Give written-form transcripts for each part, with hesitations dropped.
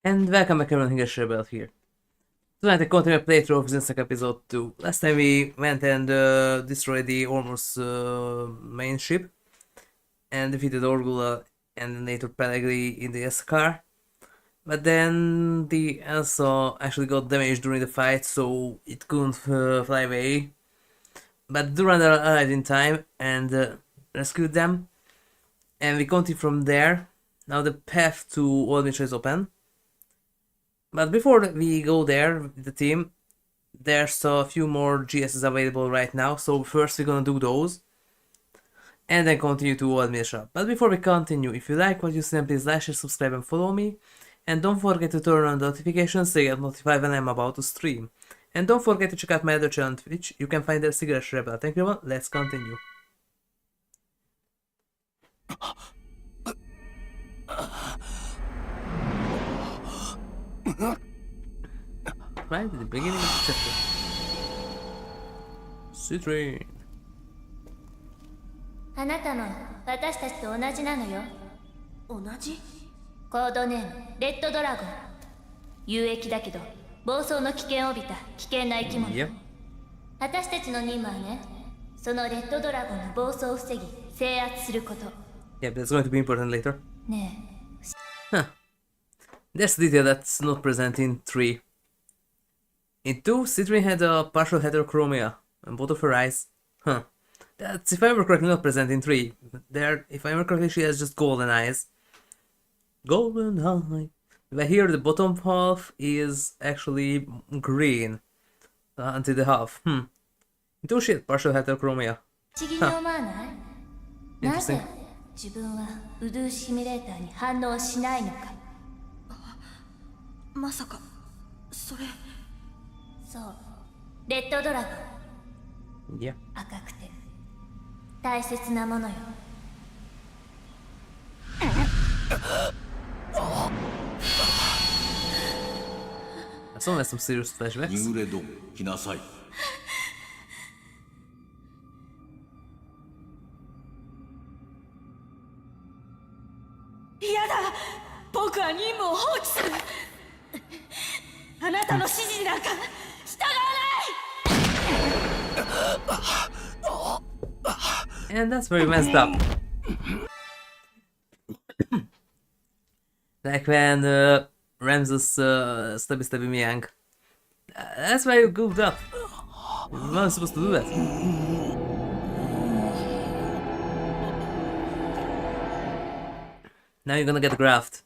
And welcome back everyone, HigurashiRebel here. Tonight I continue a playthrough of Xenosaga EP II. Last time we went and destroyed the Ormus main ship and defeated Orgula and later Pellegrini in the Elsa car. But then the Elsa actually got damaged during the fight, so it couldn't fly away. But the runner arrived in time and rescued them, and we continue from there. Now the path to Old Miltia is open. But before we go there with the team, there's a few more GSs available right now, so first we're gonna do those and then continue to Old Miltia. But before we continue, if you like what you see, then please like, share, subscribe and follow me. And don't forget to turn on notifications so you get notified when I'm about to stream. And don't forget to check out my other channel on Twitch, you can find there HigurashiRebel. Thank you everyone, let's continue. Right at the beginning of the chapter. Citrine. あなたも私たちと同じなのよ。同じ？コードネームレッドドラゴン。有益だけど暴走の危険を帯びた危険な生き物。Yep. 私たちの任務はね、そのレッドドラゴンの暴走を防ぎ制圧すること。Yep, that's going to be important later. ねえ。Huh. There's a detail that's not present in 3. In 2, Citrine had a partial heterochromia on both of her eyes. Huh. That's, if I remember correctly, not present in 3. There, if I remember correctly, she has just golden eyes. Golden eye. But here, the bottom half is actually green. Until the half. In 2, she had partial heterochromia. 不思議に思わない？なぜ Interesting. 自分はウドゥーシミュレーターに反応しないのか。まさかそれ。そう、レッドドラゴン。 Yeah. 赤くて大切なものよ。Someone has some serious flashbacks. ニグレドン来なさい。嫌だ、僕は任務を放棄する。あなたの指示になんか従わない。 And that's very messed up. Like when Ramses stabby me Yang. That's why you goofed up. You're not supposed to do that. Now you're gonna get graft.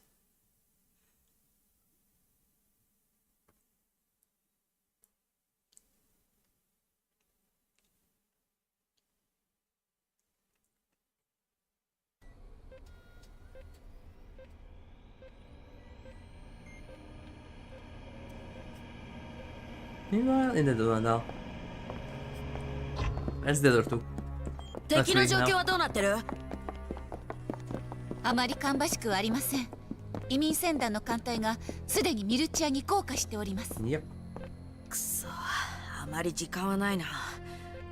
Meanwhile, in the door now. Where's the other two? 敵の状況はどうなってる？あまり芳しくはありません。移民船団の艦隊がすでにミルチアに降下しております。Yep. くそ、あまり時間はないな。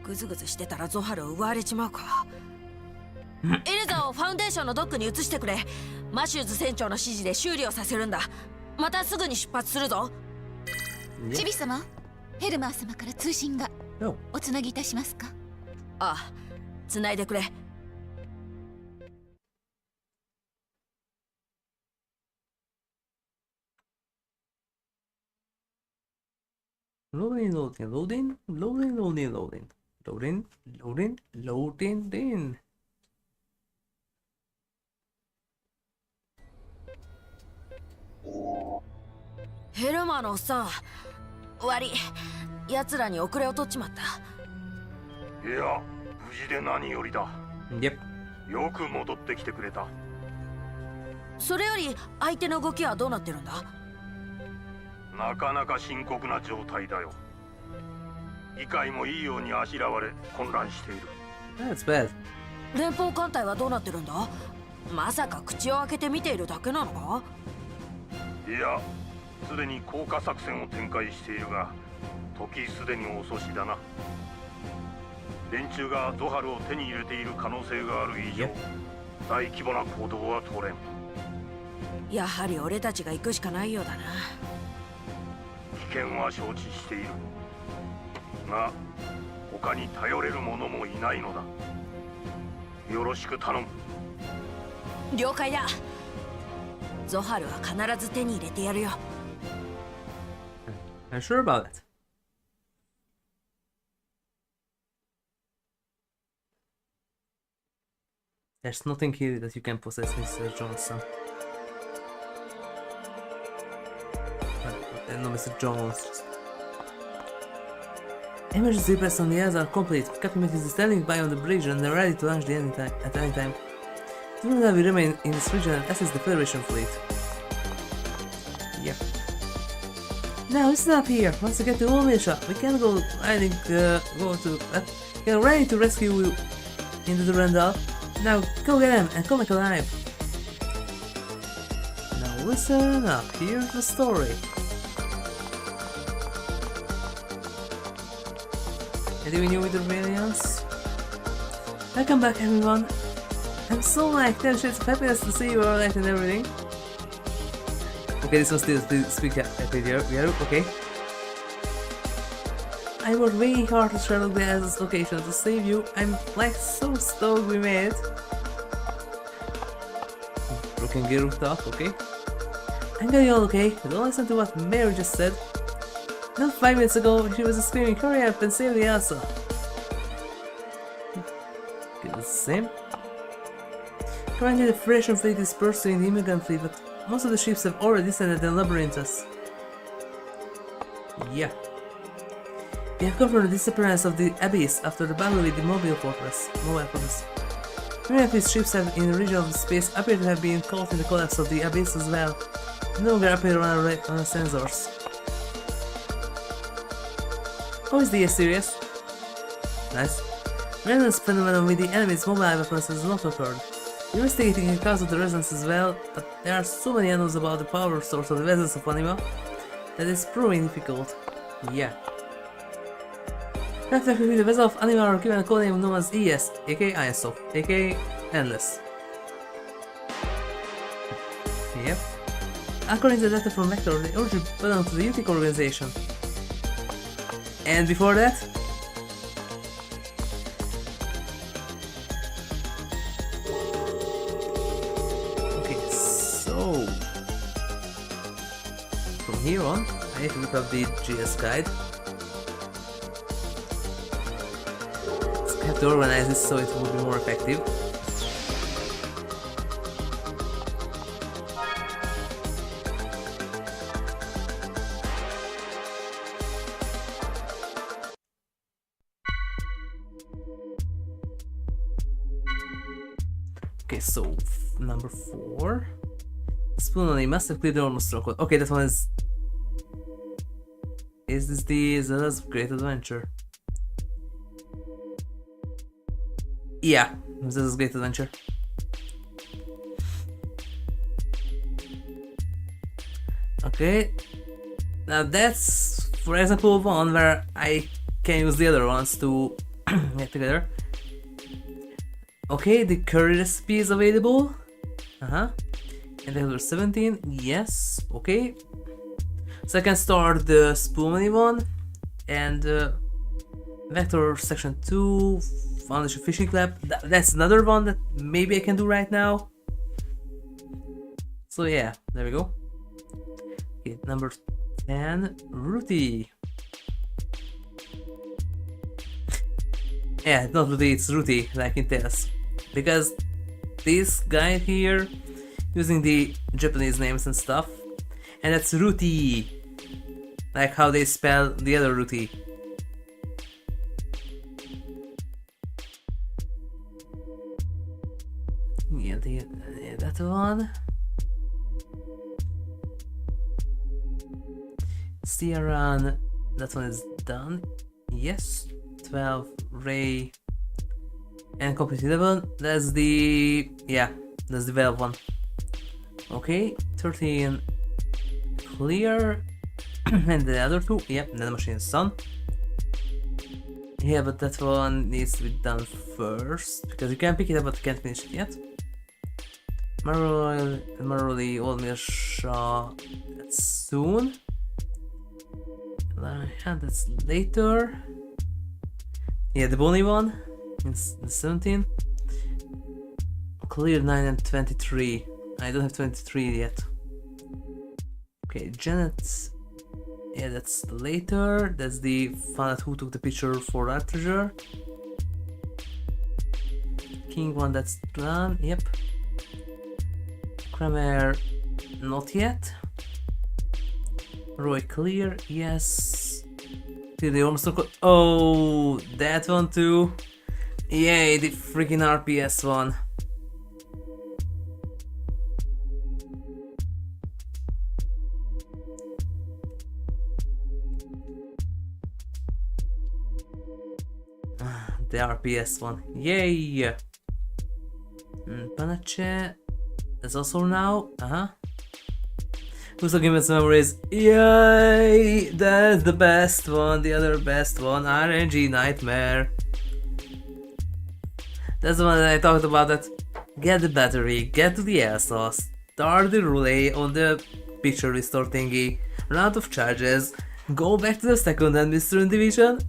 グズグズしてたらゾハルを奪われちまうか。エルザをファウンデーションのドックに移してくれ。マシューズ船長の指示で修理をさせるんだ。またすぐに出発するぞ。チビ様、ヘルマー様から通信が。 No. おつなぎいたしますか？ああ、つないでくれ。Loading, loading, loading, loading, loading, loading, loading, loading, loading, loading. ヘルマーのおっさん、悪い。奴らに遅れを取っちまった。いや、無事で何よりだ。 Yep. よく戻ってきてくれた。それより相手の動きはどうなってるんだ？なかなか深刻な状態だよ。議会もいいようにあしらわれ混乱している。 That's bad. 連邦艦隊はどうなってるんだ？まさか口を開けて見ているだけなのか？いや、すでに降下作戦を展開しているが、時すでに遅しだな。連中がゾハルを手に入れている可能性がある以上、大規模な行動は取れん。やはり俺たちが行くしかないようだな。危険は承知しているが、他に頼れる者もいないのだ。よろしく頼む。了解だ。ゾハルは必ず手に入れてやるよ。I'm sure about it. There's nothing here that you can possess, Mr. Johnson. No, Mr. Jones. Emergency requests on the Elsa are complete. Captain Matthews is standing by on the bridge and they're ready to launch the at any time. Do not we remain in this region and assist the Federation fleet. Yeah. Now listen up here. Once we get to Old Miltia, we can go riding. Get ready to rescue you into the Randall. Now go get him and come back alive. Now listen up. Here's the story. Anyone new with the aliens? Welcome back, everyone. I'm so like 10 shades of happiness to see you all right and everything. Okay, this was still speak video, okay. I worked way hard to travel the Elsa's location to save you. I'm like so stoked we made it. Broken gear talk, okay. I'm getting all okay, but don't listen to what Mary just said. Not 5 minutes ago, she was screaming, hurry up and save the Elsa. Okay, the same. Currently the Federation fleet is pursuing the immigrant fleet, but most of the ships have already descended the labyrinthus. Yeah. We have confirmed the disappearance of the Abyss after the battle with the Mobile Fortress. Many of these ships have in the region of space appear to have been caught in the collapse of the Abyss as well. They no longer appear on our sensors. How is the serious? Nice. Resonance phenomenon with the enemy's mobile weapons has not occurred. We're investigating the cause of the resonance as well, but there are so many unknowns about the power source of the vessels of Anima that it's proving difficult. Yeah. After the vessel of Anima are given a codename known as ES, aka ISO, aka Endless. Yep. According to the data from Vector, they originally belonged to the Utic organization. And before that? Okay, so from here on, I need to look up the GS guide. I have to organize this so it will be more effective. Okay, so number 4. Spoon on a massive clear Ormus stroke. Okay, that one is. Is this the ZAZA's Great Adventure? Yeah, ZAZA's Great Adventure. Okay, now that's, for example, one where I can use the other ones to get together. Okay, the curry recipe is available. And level 17, yes, okay. So I can start the Spoomany one and Vector section 2, Foundation Fishing Club. That's another one that maybe I can do right now. So yeah, there we go. Okay, number 10, Ruti. Yeah, not Ruti, it's Ruti, like in Tales. Because this guy here using the Japanese names and stuff, and that's Ruti, like how they spell the other Ruti. Yeah, that one. Sierran, that one is done. Yes, 12 Ray. And complete 11, that's the, yeah, that's the valve one. Okay, 13 clear, and the other 2, yep, the machine is done. Yeah, but that one needs to be done first, because you can pick it up but you can't finish it yet. Maroli, Old Miltia, that's soon. Yeah, that's later. Yeah, the bony one in 17. Clear 9 and 23. I don't have 23 yet. Okay, Janet. Yeah, that's later. That's the fan who took the picture for that treasure. King one, that's done. Yep. Kramer, not yet. Roy clear, yes. Did they almost look? Oh, that one too. Yay, the freaking RPS one. The RPS one. Yay! Panache. That's also now. Who's looking at some memories? Yay! That's the best one. The other best one. RNG Nightmare. That's the one that I talked about. That get the battery, get to the Elsa, start the relay on the picture restore thingy, run out of charges, go back to the second and Mystery Division,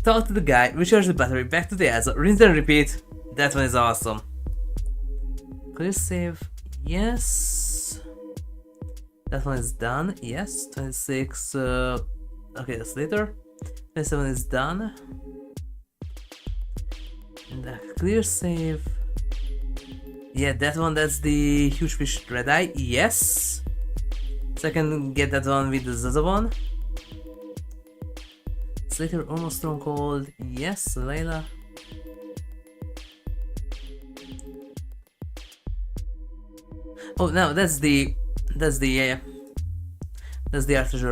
talk to the guy, recharge the battery, back to the Elsa, rinse and repeat. That one is awesome. Clear save, yes. That one is done, yes. 26, okay, that's later. 27 is done. And a clear save. Yeah, that one, that's the huge fish red eye, yes. So I can get that one with the ZAZA one. Later, almost stronghold, yes, Layla. Oh, no, that's the artisan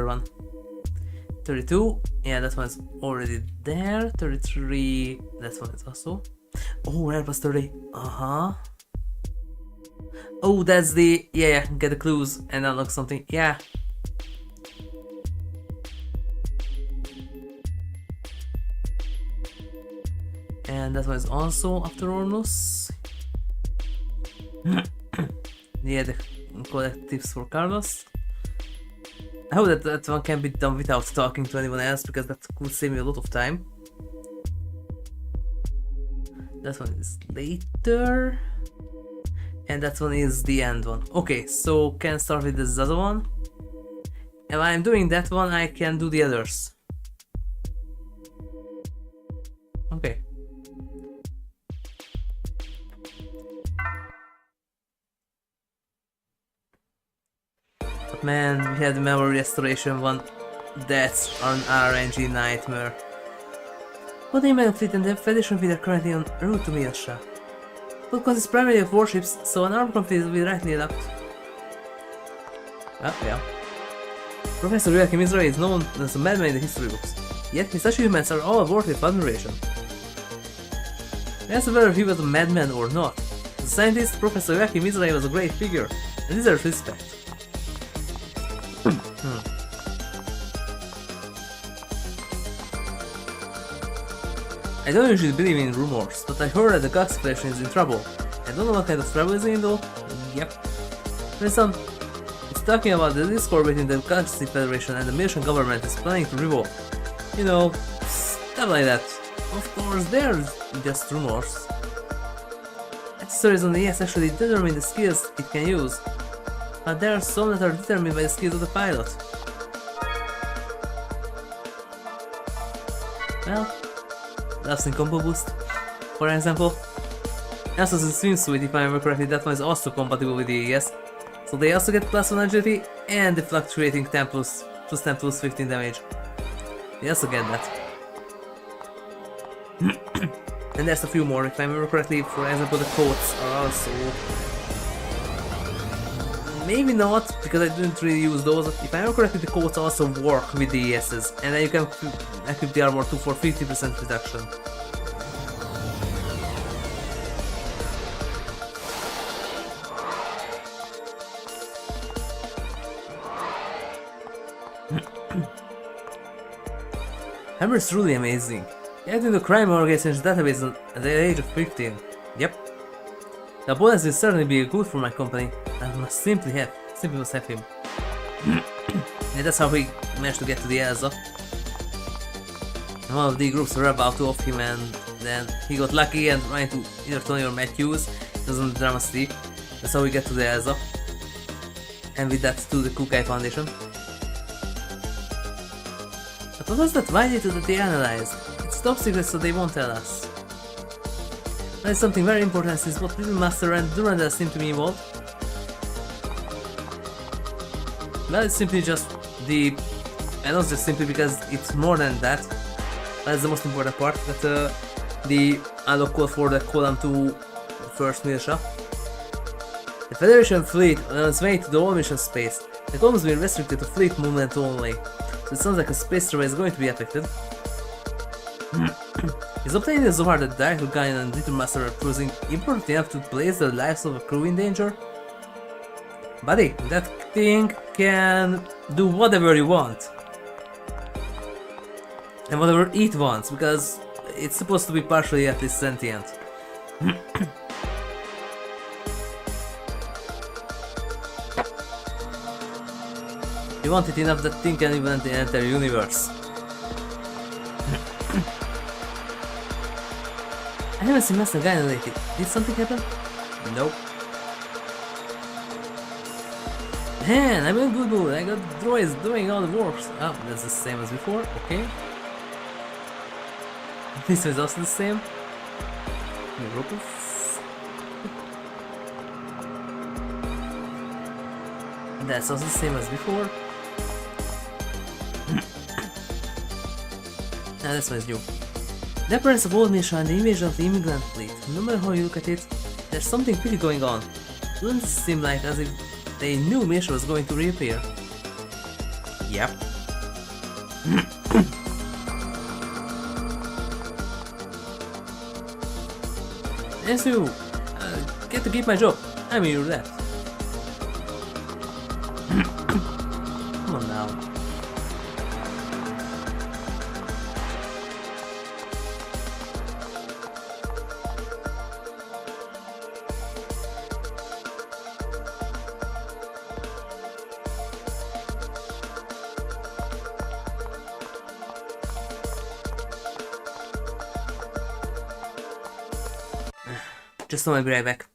one. 32, yeah, that one's already there. 33, that one is also. Oh, rare plus 30, Oh, that's the, yeah, get the clues and unlock something, yeah. And that one is also after Ormus. Yeah, the collectives for Carlos. I hope that one can be done without talking to anyone else, because that could save me a lot of time. That one is later. And that one is the end one. Okay, so can start with the ZAZA one. And while I'm doing that one, I can do the others. Okay. But man, we had the memory restoration one. That's an RNG nightmare. What name of fleet and the Federation fleet are currently en route to Miltia. What consists primarily of warships, so an armed conflict will be rightly adapt. Well, yeah. Professor Joachim Israel is known as a madman in the history books, yet his achievements are all worthy of admiration. As to whether he was a madman or not, the scientist Professor Joachim Israel was a great figure, and deserves respect. I don't usually believe in rumors, but I heard that the Galaxy Federation is in trouble. I don't know what kind of trouble is in though. Yep. Listen, it's talking about the discord between the Galaxy Federation and the Miltian government is planning to revolt. You know, stuff like that. Of course, they're just rumors. Accessories on the ES actually determine the skills it can use, but there are some that are determined by the skills of the pilot. Well, Elsa combo boost, for example. Elsa's swimsuit, if I remember correctly, that one is also compatible with the ES. So they also get plus 1 agility and the fluctuating 10 plus 10 plus 15 damage. They also get that. And there's a few more, if I remember correctly. For example, the coats are also... Maybe not, because I didn't really use those. If I remember correctly, the coats also work with the ESs, and then you can equip the armor too for 50% reduction. Hammer is truly amazing. Adding the crime organization's database at the age of 15. Yep. The bonus will certainly be good for my company. I must simply must have him. And that's how we managed to get to the Elsa. And one of the groups were about to off him, and then he got lucky and ran into either Tony or Matthews. It was on the drama sleep. That's how we get to the Elsa. And with that to the Kukai Foundation. But what was that? Why did they analyze? It's top secret, so they won't tell us. That is something very important, since both Little Master and Durandal seem to be involved. Well, it's simply just the... and not just simply because it's more than that. That's the most important part, that the unlock code for the column to first Miltia. The Federation fleet on its way to the Old Miltia space. The column has been restricted to fleet movement only, so it sounds like a space travel is going to be affected. Is obtaining the Zohar that Dark Guardian and Little Master are cruising important enough to place the lives of a crew in danger? Buddy, that thing can do whatever you want. And whatever it wants, because it's supposed to be partially at least sentient. You want it enough, that thing can even enter the universe. I haven't seen Master Guardian lately. Did something happen? Nope. Man, I'm in a good mood. I got droids doing all the works. Oh, that's the same as before. Okay. This was also the same. That's also the same as before. Now this one is new. The appearance of Old Miltia and the invasion of the immigrant fleet. No matter how you look at it, there's something pretty going on. Doesn't it seem like as if they knew Miltia was going to reappear? Yep. Yes, you get to keep my job. I mean, you're that. Come on now. Just know I'll be right back.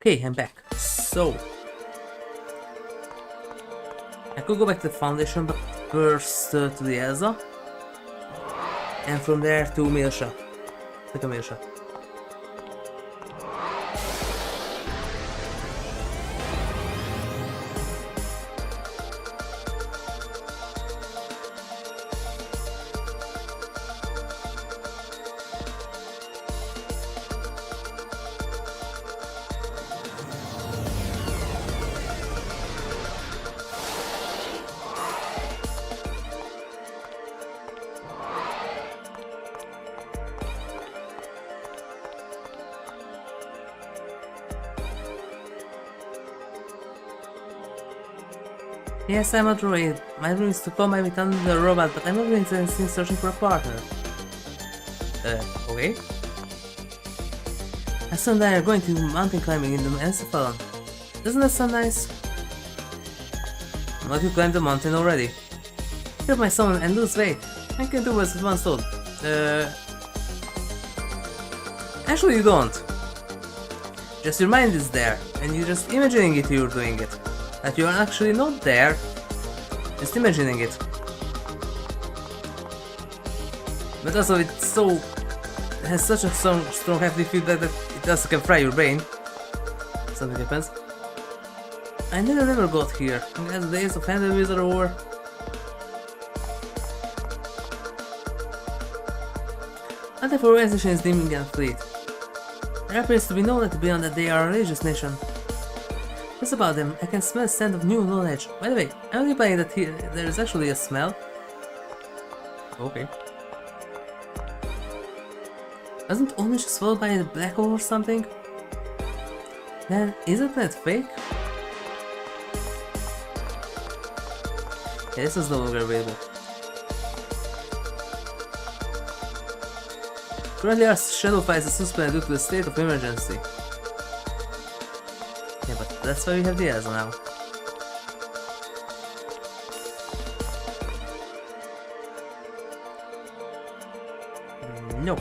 Okay, I'm back. So, I could go back to the Foundation, but first to the Elsa, and from there to Miltia. Like a Miltia. Yes, I'm a droid. My dream is to combat with another robot, but I'm not doing anything searching for a partner. Okay. My son and I are going to mountain climbing in the Encephalon. Doesn't that sound nice? Not you climbed the mountain already. Help my son and lose weight. I can do what once told. Actually you don't. Just your mind is there, and you're just imagining it you're doing it. But you're actually not there, just imagining it. But also it has such a strong hefty feedback that it also can fry your brain. Something happens. I never got here. As the days of Hand and Wizard War. Hunting for organization is dimming and fleet. There appears to be no let beyond that they are a religious nation. What's about them? I can smell a scent of new knowledge. By the way, I'm implying that there is actually a smell. Okay. Wasn't Ormus swallowed by a black hole or something? Then, isn't that fake? Yeah, this is no longer available. Currently our shadow files is suspended due to a state of emergency. Yeah, but that's why we have the ZAZA now. No.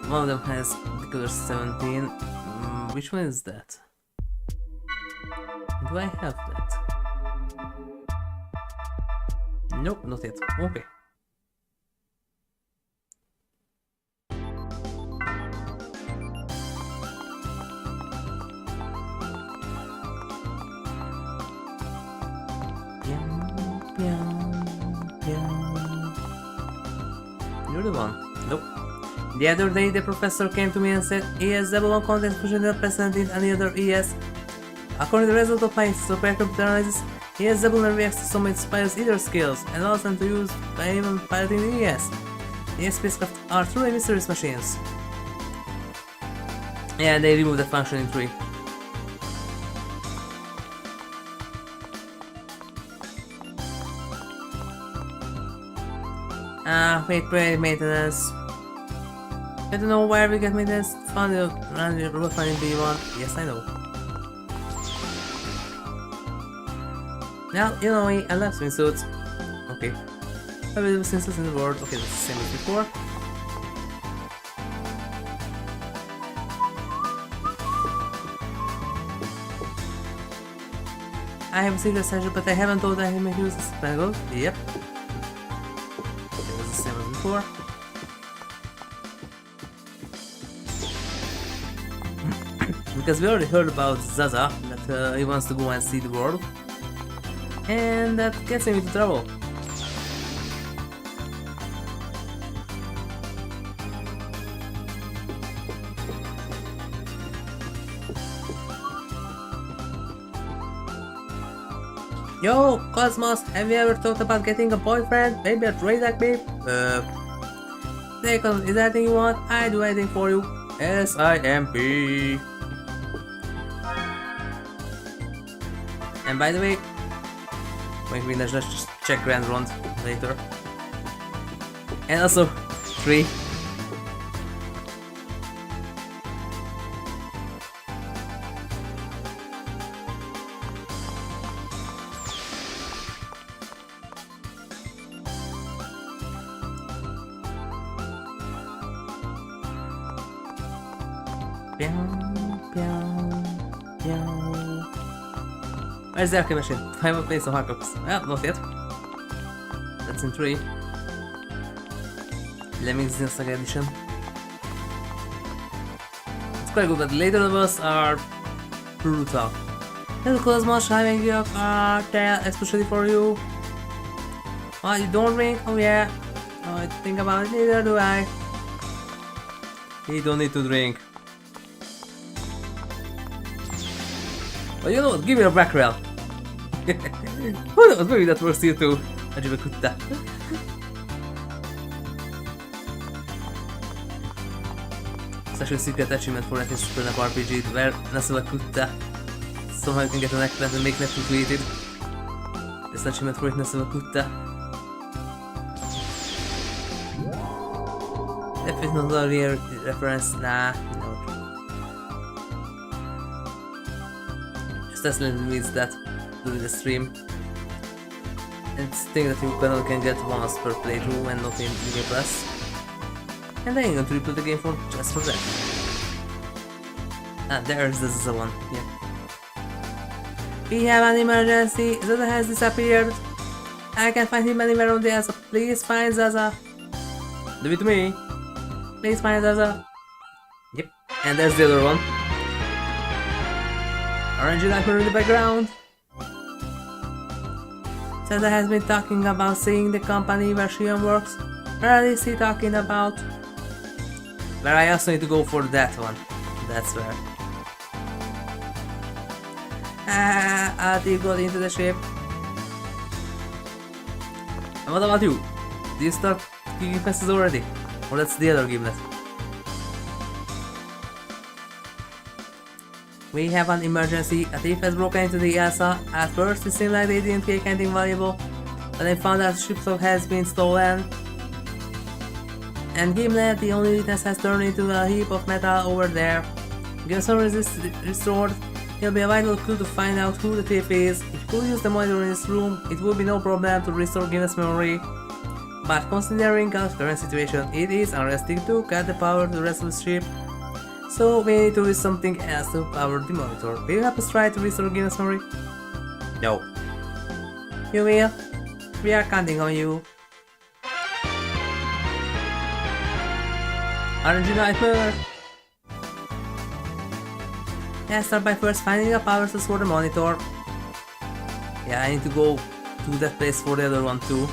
One of them has color 17. Which one is that? Do I have that? Nope, not yet. Okay. You're the one. Nope. The other day the professor came to me and said ES01 contains fusion not present in any other ES. According to the result of my supercomputer analysis, ES01 reacts to some inspires either skills and allows them to use by even piloting the ES. The ES spacecraft are truly mysterious machines. Yeah, they removed that function in 3. Wait, maintenance. I don't know where we get maintenance. Found it around the road finding B1. Yes, I know. Now, you know me, I love swimsuits. Okay. Available swimsuits in the world. Okay, that's the same as before. I have a secret session, but I haven't told him to use the spangle. Yep. Okay, that's the same as before. Because we already heard about ZAZA, that he wants to go and see the world. And that gets him into trouble. Yo, Cosmos, have you ever thought about getting a boyfriend? Maybe a droid like me? Is there anything you want? I do anything for you. SIMP. And by the way, let's just check Grand Rond later. And also, 3. Where's the arcade machine? I haven't played some hardcocks. Well, not yet. That's in 3. Lemmings Xenosaga edition. It's quite good, but later levels are brutal. Hello Cosmos, having your tail especially for you. Oh, you don't ring? Oh yeah. Oh, I think about it, neither do I. He don't need to drink. But you know what? Give me a back rail. Who knows? Maybe that works here too. Agiba kutta. Special secret achievement for that is Super RPG where Nasova Kutta. Somehow you can get an eggplant and make Neptune created. It's an achievement for it, Nasova Kutta. If it's not a real reference, nah, no. Just as little means that during the stream. It's a thing that you can get once per playthrough and not in Game Plus. And I ain't going to replay the game for just for that. Ah, there's the ZAZA one, yeah. We have an emergency, ZAZA has disappeared. I can't find him anywhere on the Elsa. Please find ZAZA. Leave it to me. Please find ZAZA. Yep, and there's the other one. Orange diaper in the background. ZAZA has been talking about seeing the company where Shion works. Where is he talking about? But I also need to go for that one. That's where. Ati got into the ship. And what about you? Do you start giving fences already? Or that's the other gimlet? We have an emergency. A thief has broken into the Elsa. At first it seemed like they didn't take anything valuable, but they found that the ship has been stolen. And Gimlet, the only witness, has turned into a heap of metal over there. Given some resist restored, it'll be a vital clue to find out who the thief is. If you could use the monitor in this room, it would be no problem to restore Gimlet's memory. But considering our current situation, it is unrealistic to cut the power to the rest of the ship. So we need to use something else to power the monitor. Will you help us try to restore Gimlet's memory? No. You will? We are counting on you. Aren't you nightmare? Yeah, start by first finding a power source for the monitor. Yeah, I need to go to that place for the other one too.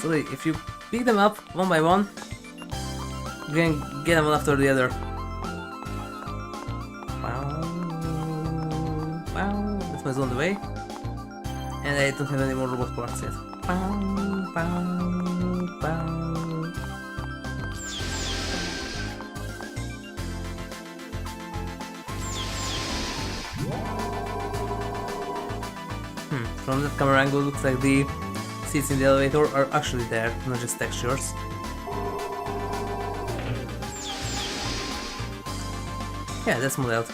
So if you pick them up one by one, you can get them one after the other. That one's on the way. And I don't have any more robot parts yet. From that camera angle, looks like the seats in the elevator are actually there, not just textures. Yeah, that's modeled.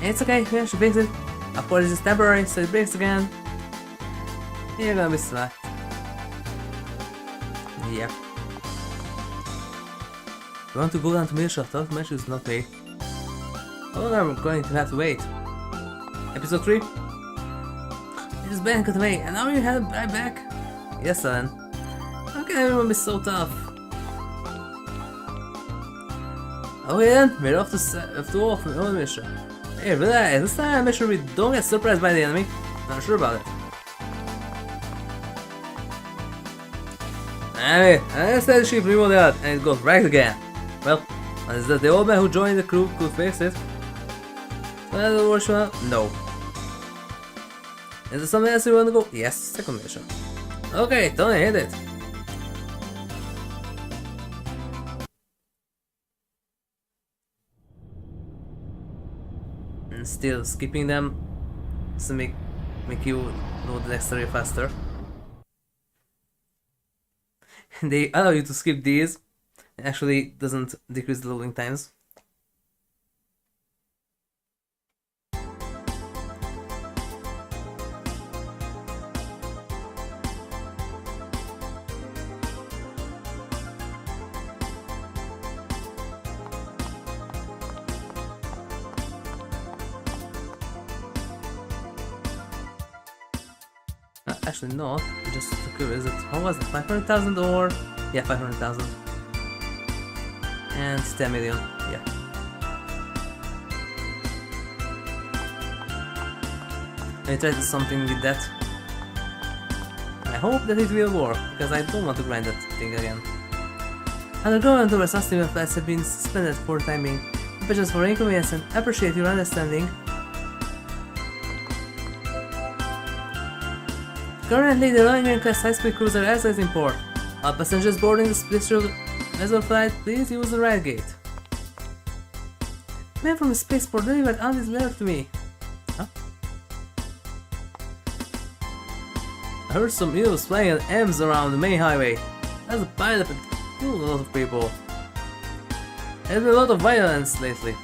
It's okay, yeah, she breaks it. Of course it's temporary, so it breaks again. You're gonna be slack. Yep. You want to go down to Miltia? Thought match is not me. How long are we going to have to wait? Episode 3? You just got away, and now you have it right back? Yes, Alan. How can everyone be so tough? Okay then, we're off to Old Miltia. Hey, relax, this time make sure we don't get surprised by the enemy. Not sure about it. Anyway, I understand the ship remodeled and it goes right again. Well, is that the old man who joined the crew could fix it? Well, worst one? No. Is there something else you want to go? Yes, second mission. Okay, Tony, hit it. And still skipping them to make you know the next area faster. They allow you to skip these. It actually doesn't decrease the loading times. Actually not, just curious. How was it? 500,000 or... Yeah, 500,000. And 10 million, yeah. Let me try to do something with that. I hope that it will work, because I don't want to grind that thing again. Underground over sustainable flights have been suspended for timing. Apologies for inconvenience and appreciate your understanding. Currently, the Longer class high-speed cruiser Elsa is in port. All passengers boarding the special vessel flight, please use the right gate. Man from the spaceport delivered all this letter to me. Huh? I heard some mules flying at M's around the main highway. That's a pileup and killed a lot of people. There's been a lot of violence lately.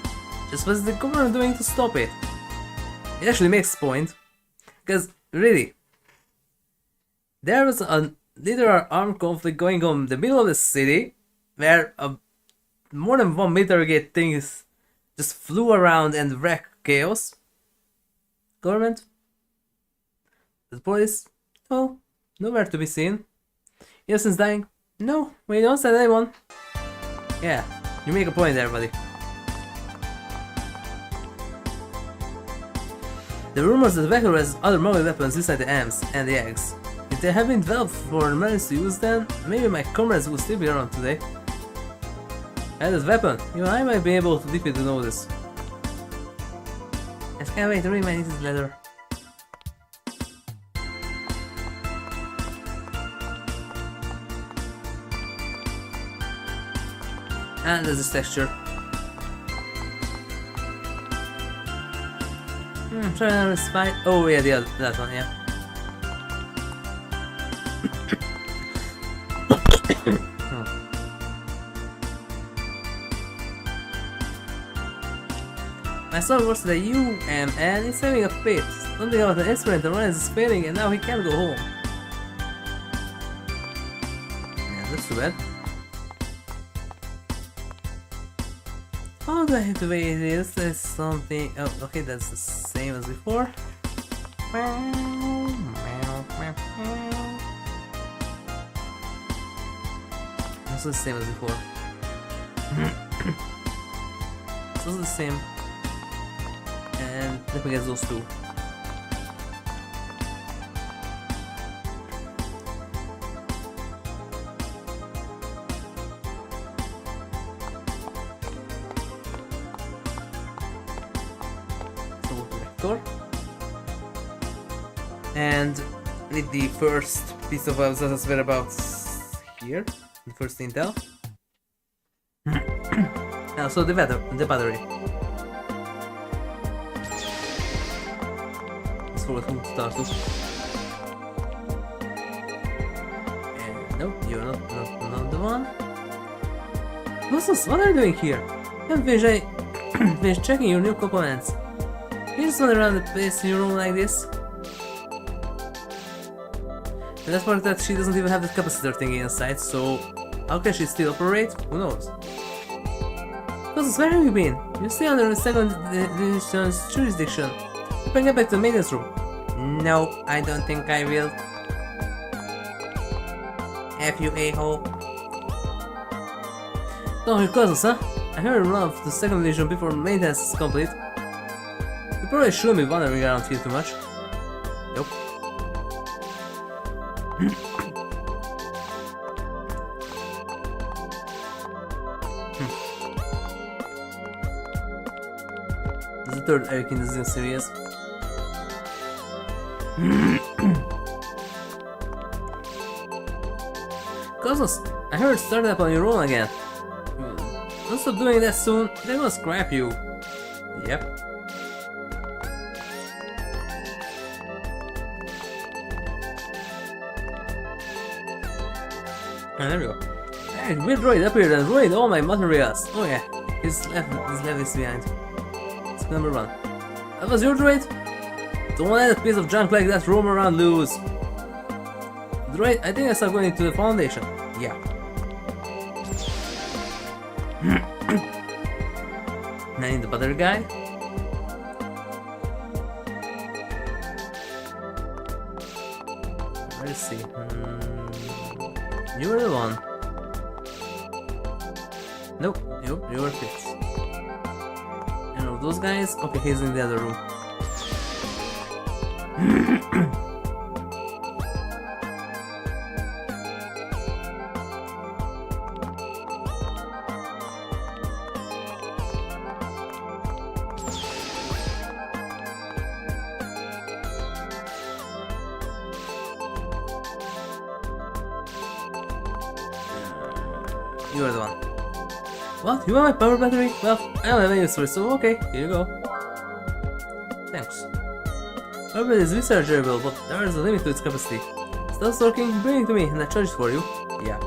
Just what's the government doing to stop it? It actually makes a point. Because, really, there was a literal armed conflict going on in the middle of the city, where more than one military gate things just flew around and wrecked chaos. Government? The police? Oh, nowhere to be seen. Innocents dying? No, we don't send anyone. Yeah, you make a point there, buddy. The rumors that the vehicle has other mobile weapons inside the amps and the eggs. If they have been developed for emergency use, then maybe my comrades will still be around today. And this weapon, even I might be able to defeat the notice. I can't wait to read my niece's letter. And there's this texture. Try another spy. Oh yeah, the other, that one, yeah. My son works at the UM and he's having a fit. Something about an instrument and runs is failing and now he can't go home. Yeah, that's too bad. How do I have to wait this? There's something... Oh, okay, that's the same as before. Also the same as before. It's also the same. And let me get those two. And with the first piece of ZAZA's whereabouts here, the first intel. Now, so the battery. Let's forward who to start with. And nope, you're not the one. What are you doing here? I haven't finished checking your new components. You just run around the place in your room like this? And that's part that she doesn't even have the capacitor thingy inside, so how can she still operate? Who knows? Because where have you been? You stay under the second division's jurisdiction. You can get back to the maintenance room. No, I don't think I will. F you a-hole. Oh, your cousins, huh? I heard run off the second division before maintenance is complete. You probably shouldn't be wandering around here too much. Nope. This is the third Eric in the Xeno series. Cousins, I heard started up on your own again. Don't stop doing that soon, they're gonna scrap you. Yep. And there we go. Hey, weird droid appeared and ruined all my materials. Oh yeah, he's left this behind. It's number 1. That was your droid? Don't let a piece of junk like that roam around loose. Droid, I think I saw going to the Foundation. Yeah. I need the butter guy. Let's see. You were the one. Nope, you were fixed. You know those guys? Okay, he's in the other room. You are the one. What? You want my power battery? Well, I don't have any use for it, so okay, here you go. Thanks. Power battery is rechargeable, but there is a limit to its capacity. Stops working? Bring it to me and I charge it for you. Yeah.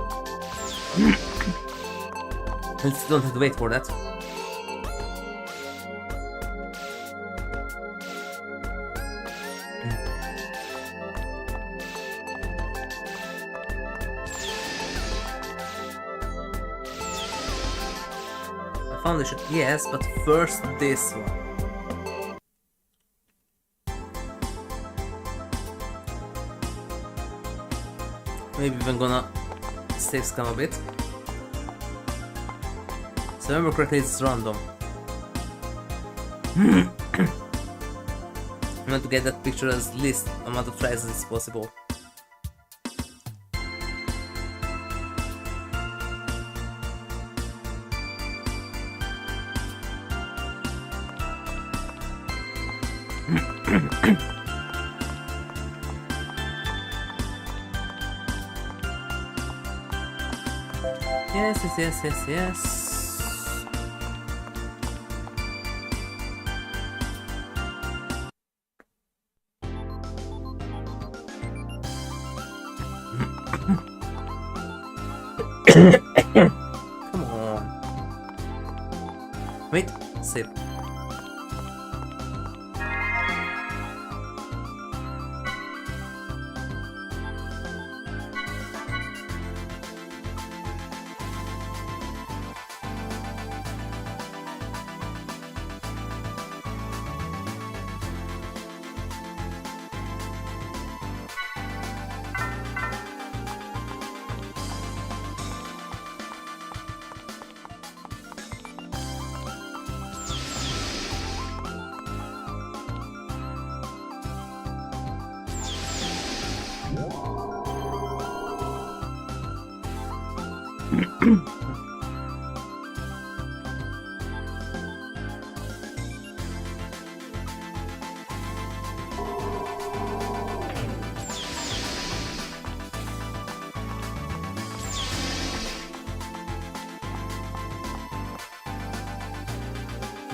You don't have to wait for that. Foundation, yes, but first this one. Maybe even gonna save scam a bit. So remember correctly, it's random. I want to get that picture as least amount of tries as possible. Yes. Come on. Wait, save.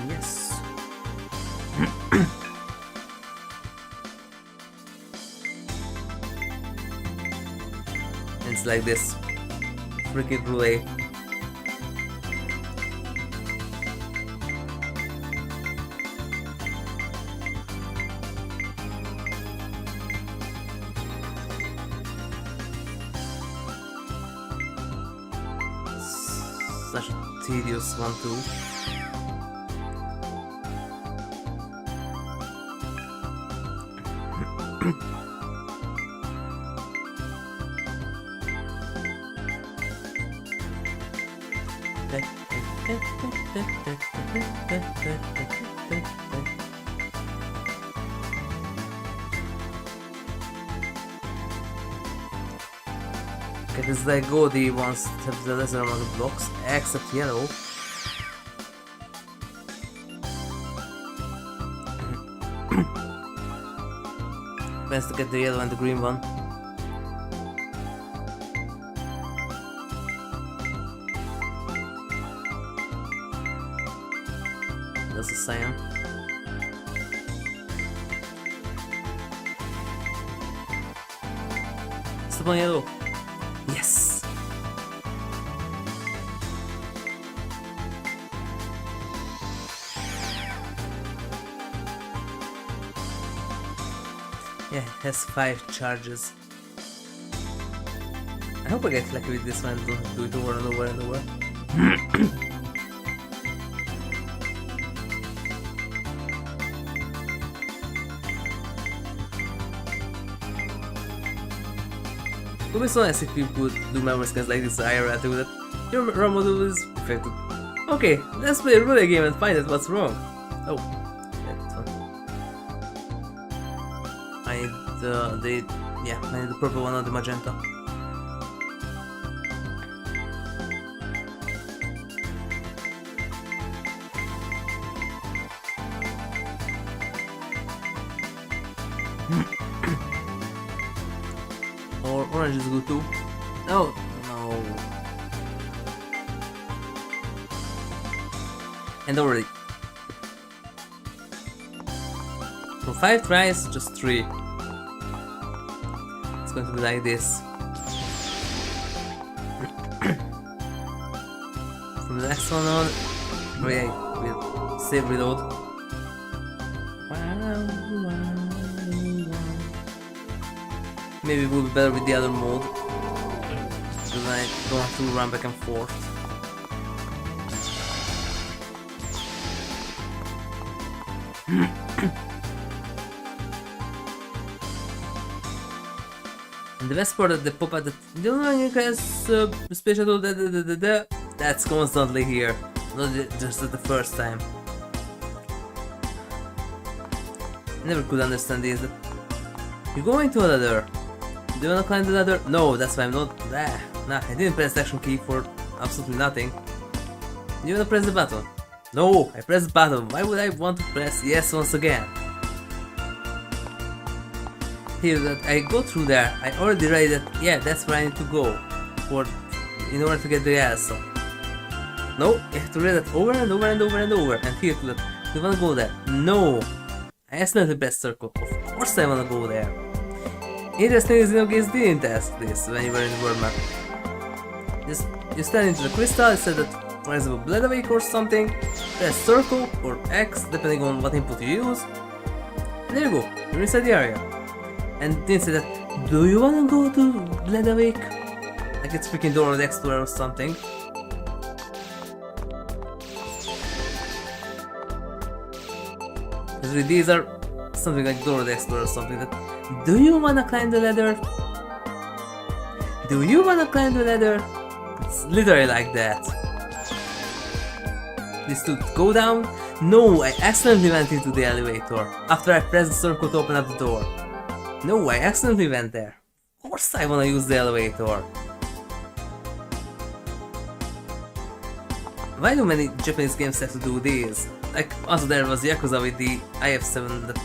Yes. It's like this freaking relay. Such a tedious one too. Okay, this is like Godi wants to have the lesser amount of blocks, except yellow. Best to get the yellow and the green one. That's a cyan. Step on yellow. Yes! Yeah, it has 5 charges. I hope I get lucky with this one, don't have to do it over and over and over. Would be so nice if you could do memory scans like this IRL too, that your RAM module is affected. Okay, let's play a relay game and find out what's wrong. Oh, that's fun. I need I need the purple one or the magenta. Or orange is good too. No. And already. From 5 tries, just 3. It's going to be like this. From the next one on, we'll save reload. Maybe it will be better with the other mode, so then I don't have to run back and forth. And the best part of the pop-up that the only one has special that's constantly here, not just the first time. I never could understand this. You're going to a ladder. Do you wanna climb the ladder? No, that's why I'm not. Nah, I didn't press the action key for absolutely nothing. Do you wanna press the button? No, I pressed the button. Why would I want to press yes once again? Here, that I go through there. I already read that. Yeah, that's where I need to go in order to get the Elsa. No, you have to read that over and over and over and over. And here to that. Do you wanna go there? No. I accidentally pressed circle. Of course I wanna go there. Interesting is Xenogames didn't ask this when you were in the world map. You stand into the crystal, it said that, for example, blade awake or something, press circle or X depending on what input you use. And there you go, you're inside the area. And then say that, do you wanna go to blade awake? Like it's freaking Dora the Explorer or something. Because these are something like Dora the Explorer or something that, do you wanna climb the ladder? Do you wanna climb the ladder? It's literally like that. This to go down? No, I accidentally went into the elevator after I pressed the circle to open up the door. No, I accidentally went there. Of course I wanna use the elevator. Why do many Japanese games have to do this? Like, also there was Yakuza with the IF7 that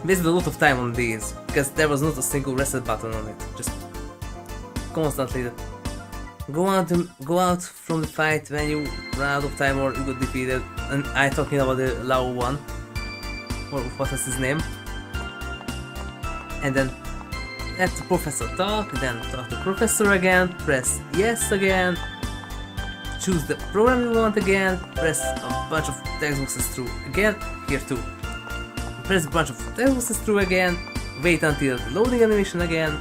wasted a lot of time on these, because there was not a single reset button on it, just constantly go out from the fight when you run out of time or you got defeated, and I'm talking about the Lao one, or what was his name, and then let the professor talk, then talk to the professor again, press yes again, choose the program you want again, press a bunch of textboxes through again, here too. Press a bunch of textboxes through again, wait until the loading animation again,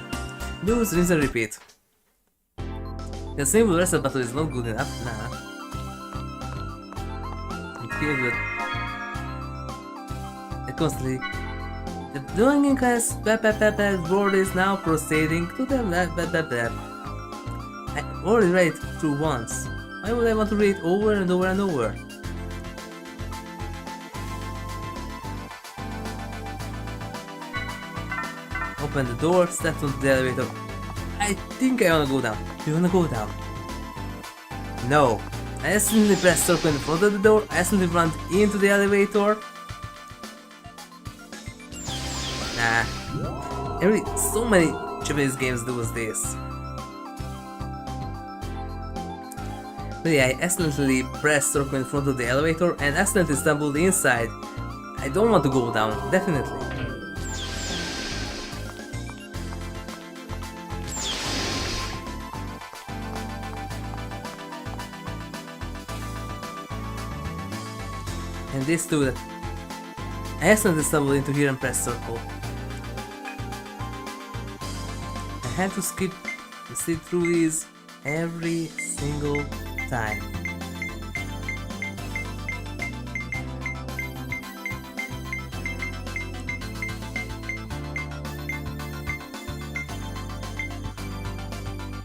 use, rinse and repeat. The simple reset button is not good enough, nah. And here the constantly the doing class word is now proceeding to the I already read it through once. Why would I want to read it over and over and over? Open the door, step onto the elevator. I think I wanna go down. You wanna go down? No. I accidentally pressed circle in front of the door, I accidentally ran into the elevator. Nah. So many Japanese games do this. But yeah, I accidentally pressed circle in front of the elevator and accidentally stumbled inside. I don't want to go down, definitely. And this too, that I accidentally stumbled into here and pressed circle. I had to sit through these every single time.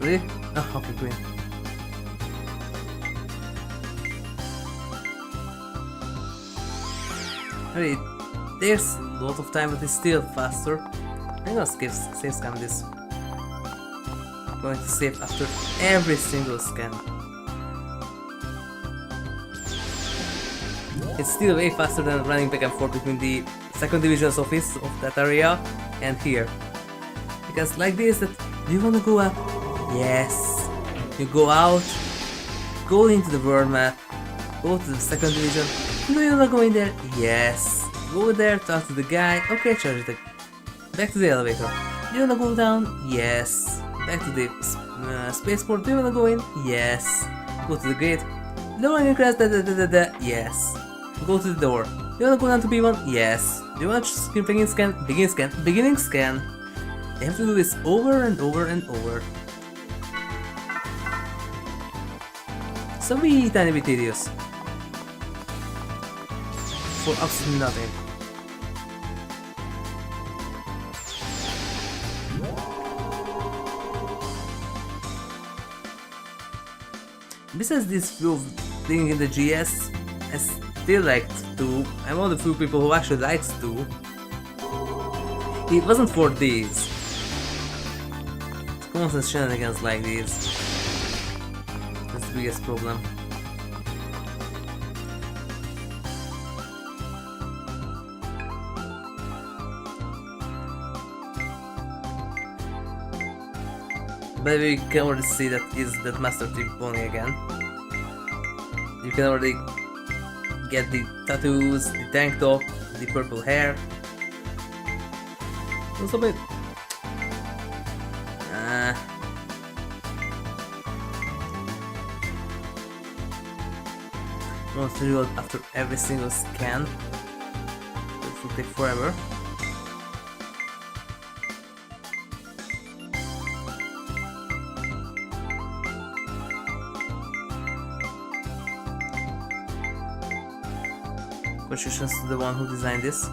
Really? Oh, okay, green. Really, there's a lot of time, but it's still faster. I'm gonna save scan this. I'm going to save after every single scan. It's still way faster than running back and forth between the second division's office of that area and here. Because like this, that do you wanna go up? Yes. You go out, go into the world map, go to the second division. Do you wanna go in there? Yes. Go there, talk to the guy. Okay, charge it. Back to the elevator. Do you wanna go down? Yes. Back to the spaceport. Do you wanna go in? Yes. Go to the gate. Lowering crash. Yes. Go to the door. Do you wanna go down to B1? Yes. Do you wanna begin scan? Begin scan. Beginning scan. You have to do this over and over and over. So wee tiny bit tedious. For absolutely nothing. Besides this few thing in the GS, I still liked to. I'm one of the few people who actually likes to. It wasn't for these. Constant shenanigans like these. That's the biggest problem. But we can already see that is that Master Chief pony again. You can already get the tattoos, the tank top, the purple hair. What's up it? Want to reload after every single scan. This will take forever. Congratulations to the one who designed this,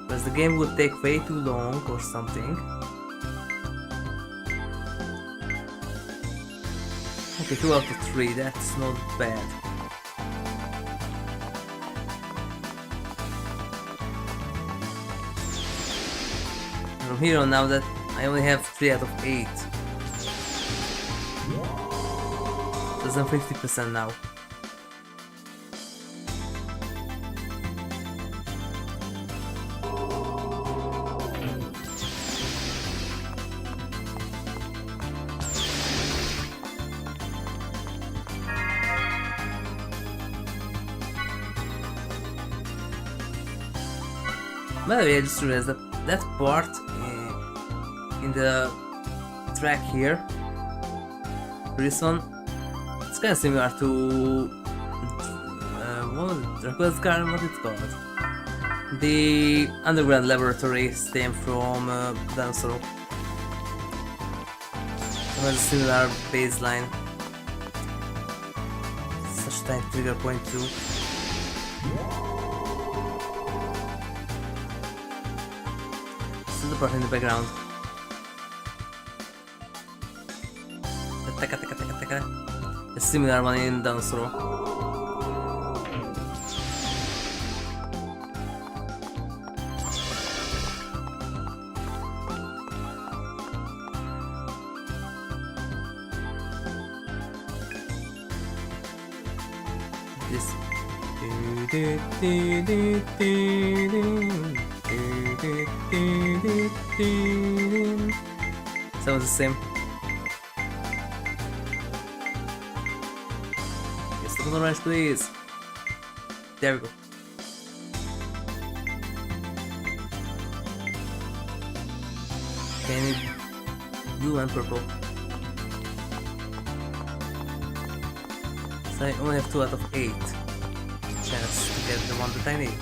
because the game would take way too long or something. Okay, 2 out of 3, that's not bad. From here on now that I only have 3 out of 8. Less than 50% now. By the way, I just realized that that part in the track here, this one, it's kind of similar to what was it? Dracula's car, what it's called? The underground laboratory stem from Dinosaur. It has a similar baseline. Such a tiny trigger point too. The part in the background. A similar one in Dinosaur. This. Sounds the same. Yes, look on the range, please. There we go. Okay, I need blue and purple. So I only have 2 out of 8 chance to get the one that I need.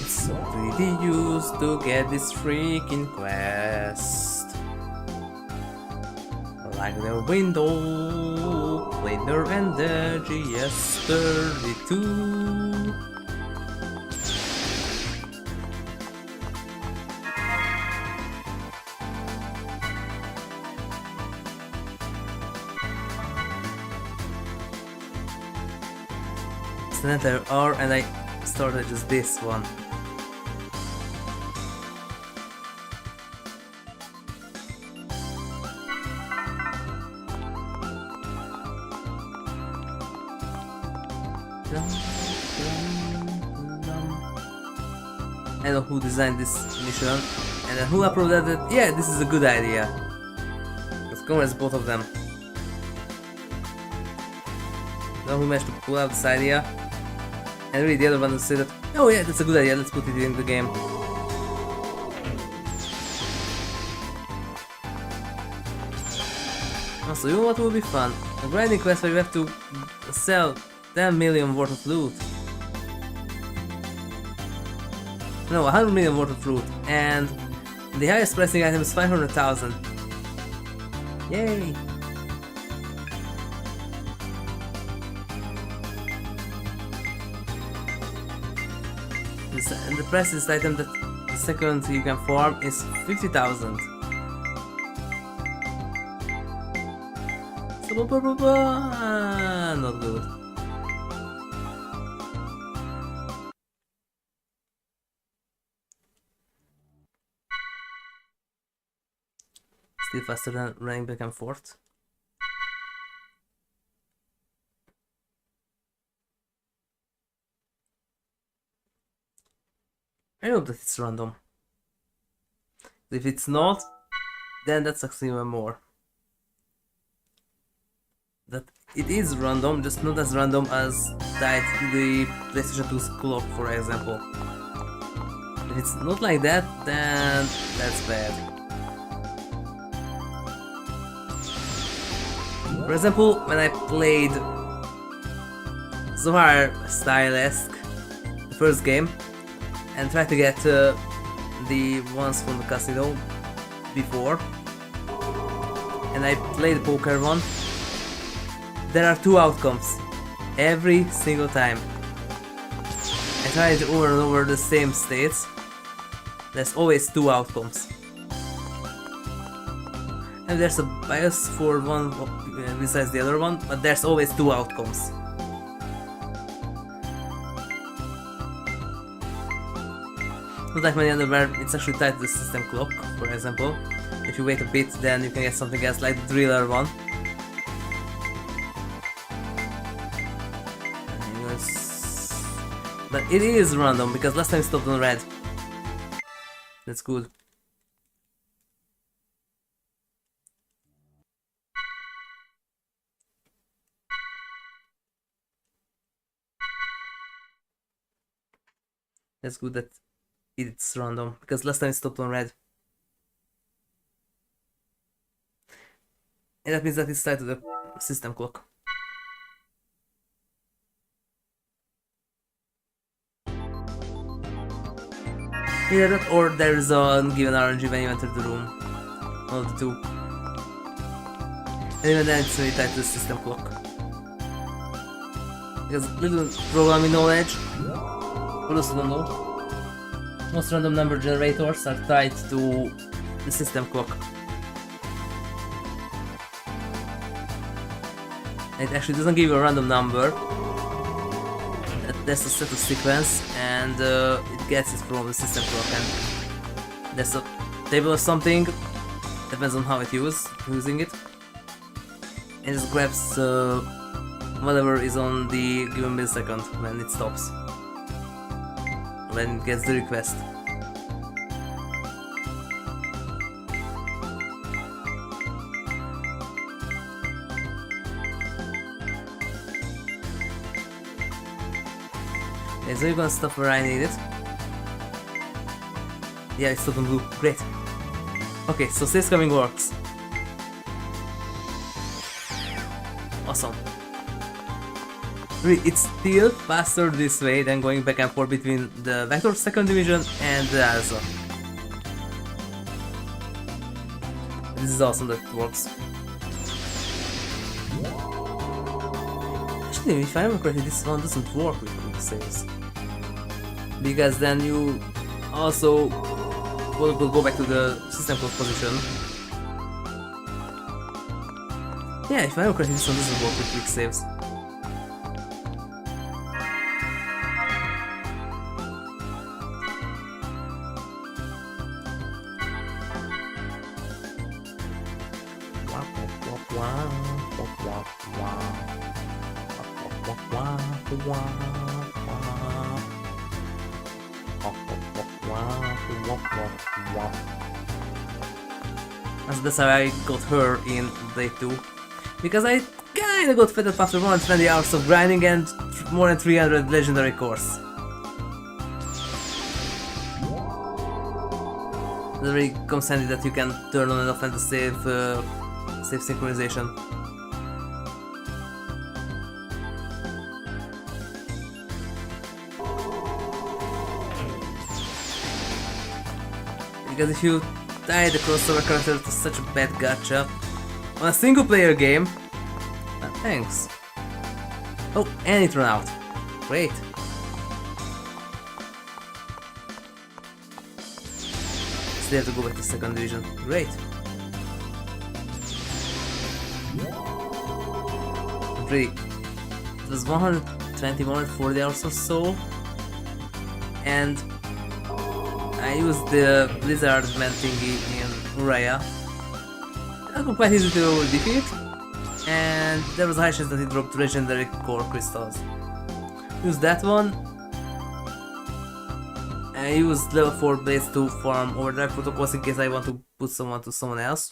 It's pretty used to get this freaking quest. Like the window, cleaner and the GS32. It's an entire hour and I started just this one. I don't know who designed this mission and who approved that. Yeah, this is a good idea. Let's go as both of them. Now who managed to pull out this idea, and really the other one to say that, oh yeah, that's a good idea, let's put it in the game. Also, you know what will be fun? A grinding quest where you have to sell 10 million worth of loot. No, 100 million worth of loot, and the highest pricing item is 500,000. Yay! And the priciest item that the second you can farm is 50,000. So, not good. Still faster than running back and forth. I hope that it's random. If it's not, then that sucks even more. That it is random, just not as random as tied to the PlayStation 2's clock, for example. If it's not like that, then that's bad. For example, when I played Zohar style-esque, the first game, and tried to get the ones from the casino before, and I played the poker one, there are two outcomes every single time. I tried over and over the same states, there's always two outcomes. And there's a bias for one besides the other one, but there's always two outcomes. Not like many other where it's actually tied to the system clock, for example. If you wait a bit, then you can get something else like the driller one. But it is random, because last time it stopped on red. That's good. That's good that it's random, because last time it stopped on red. And that means that it's tied to the system clock. Either that or there is a given RNG when you enter the room. One of the two. And even then it's really tied to the system clock. Because little programming knowledge, for those who don't know, most random number generators are tied to the system clock. It actually doesn't give you a random number. There's a set of sequence, and it gets it from the system clock, and there's a table or something, depends on how it using it, and it just grabs whatever is on the given millisecond when it stops, when it gets the request. Okay, so you're gonna stop where I need it. Yeah, it's stopped on blue. Great. Okay, so safe coming works. Awesome. Really, it's still faster this way than going back and forth between the Vector 2nd Division and the ZAZA. This is awesome that it works. Actually, if I remember correctly, this one doesn't work with quick saves. Because then you also will go back to the system clock position. Yeah, if I remember correctly, this one doesn't work with quick saves. That's how I got her in day 2. Because I kinda got fed up after 120 hours of grinding and more than 300 legendary cores. It really comes handy that you can turn on and off and save synchronization. Because if you tie the crossover character to such a bad gacha on a single player game, thanks. Oh, and it ran out. Great. Still have to go back to second division. Great. Really, it was 120, 140 hours or so, and I used the Blizzard man thingy in Uraya. That was quite easy to defeat, and there was a high chance that he dropped legendary core crystals. Use that one. I used level 4 blades to farm overdrive protocols in case I want to put someone to someone else.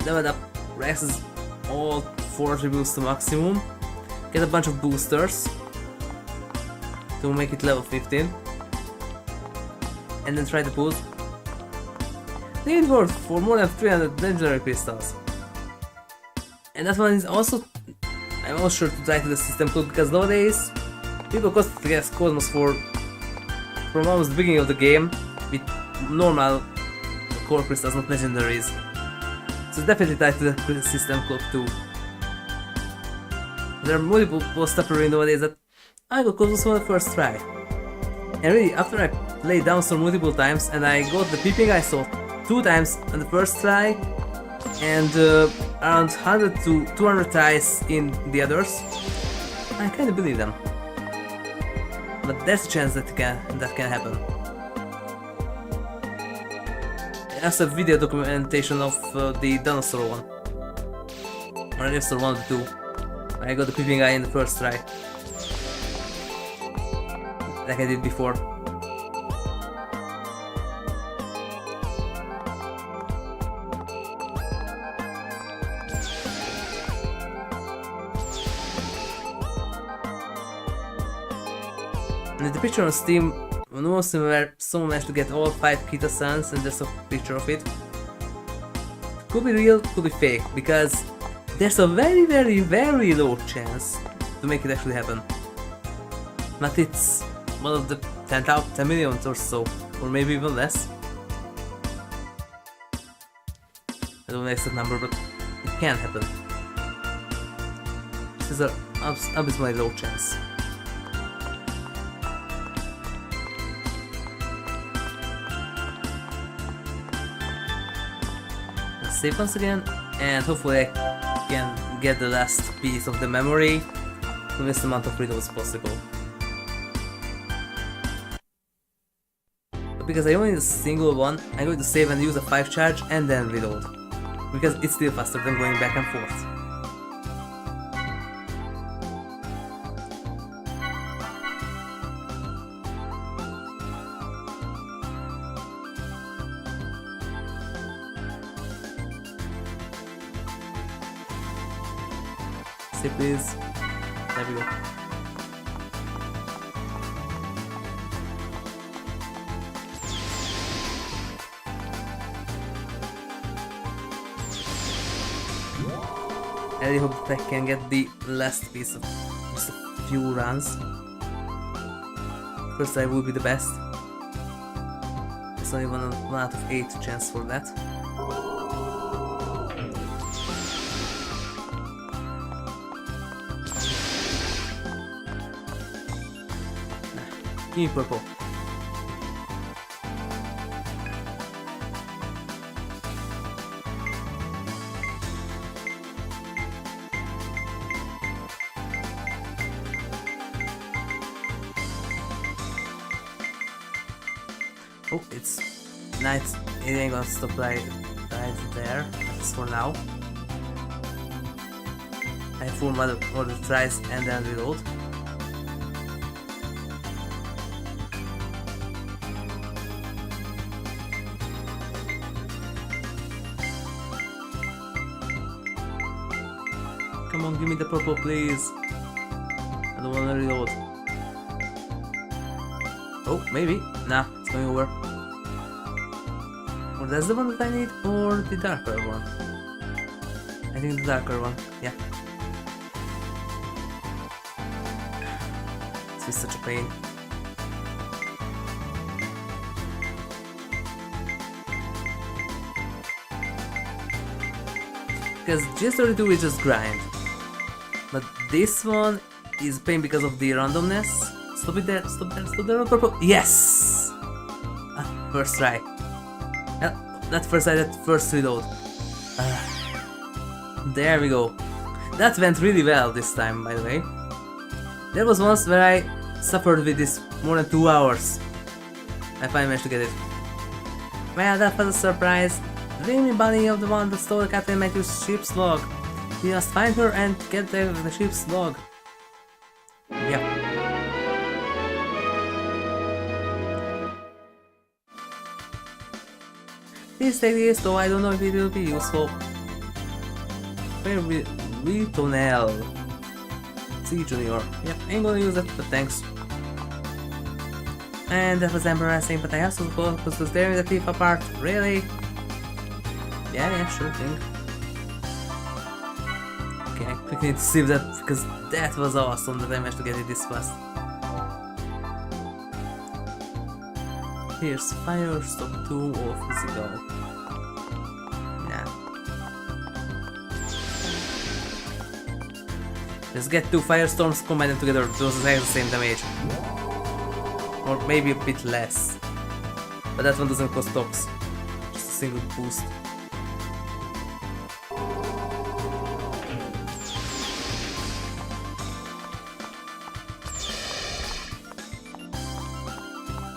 Leveled up Rex's all 4 attributes to maximum. Get a bunch of boosters to make it level 15. And then try to pull. They worked for more than 300 legendary crystals. And that one is also, I'm also sure to try to the system code because nowadays people constantly guess Cosmos from almost the beginning of the game with normal core crystals, not legendaries. So it's definitely tied to the system clock too. There are multiple post-upper nowadays that I got Cosmos on the first try. And really, after I played Downstorm multiple times and I got the peeping I saw 2 times on the first try and around 100 to 200 tries in the others, I kinda believe them. But there's a chance that can happen. There's a video documentation of the dinosaur one. Or dinosaur 1 or 2. I got the peeping eye in the first try. Like I did before. And the picture on Steam, most of them where someone managed to get all 5 Kita Suns and there's a picture of it. Could be real, could be fake, because there's a very low chance to make it actually happen. But it's one of the 10 million or so, or maybe even less. I don't know the exact number, but it can happen. This is an abysmally low chance. Let's save once again, and hopefully I can get the last piece of the memory in the least amount of reloads possible. But because I only need a single one, I'm going to save and use a 5 charge and then reload. Because it's still faster than going back and forth. Save please. There we go. I really hope that I can get the last piece of just a few runs. First try will be the best. There's only one out of 8 chance for that. Give me purple. Oh, it's night. It ain't gonna stop right there. That's for now. I have 4 more tries and then reload. Come on, give me the purple, please. I don't wanna reload. Oh, maybe. Nah, it's going over. Or that's the one that I need, or the darker one? I think the darker one, yeah. This is such a pain. Because GS32 is just grind. But this one is pain because of the randomness. Stop it there, stop there, stop there, purple. Yes! First try. Not first try, that first reload. There we go. That went really well this time, by the way. There was once where I suffered with this more than 2 hours. I finally managed to get it. Well, that was a surprise. Dreamy bunny of the one that stole Captain Matthew's ship's log. We must find her and get the ship's log. Yep. Please take this, though I don't know if it will be useful. Where we tunnel. See Junior. Yep, ain't gonna use it, but thanks. And that was embarrassing, but I also was tearing the thief apart. Really? Yeah, sure thing. Okay, I quickly need to save that because that was awesome that I managed to get it this fast. Here's fire, stop 2 or physical. Nah. Let's get 2 firestorms, combine them together, those have the same damage. Or maybe a bit less. But that one doesn't cost tops. Just a single boost.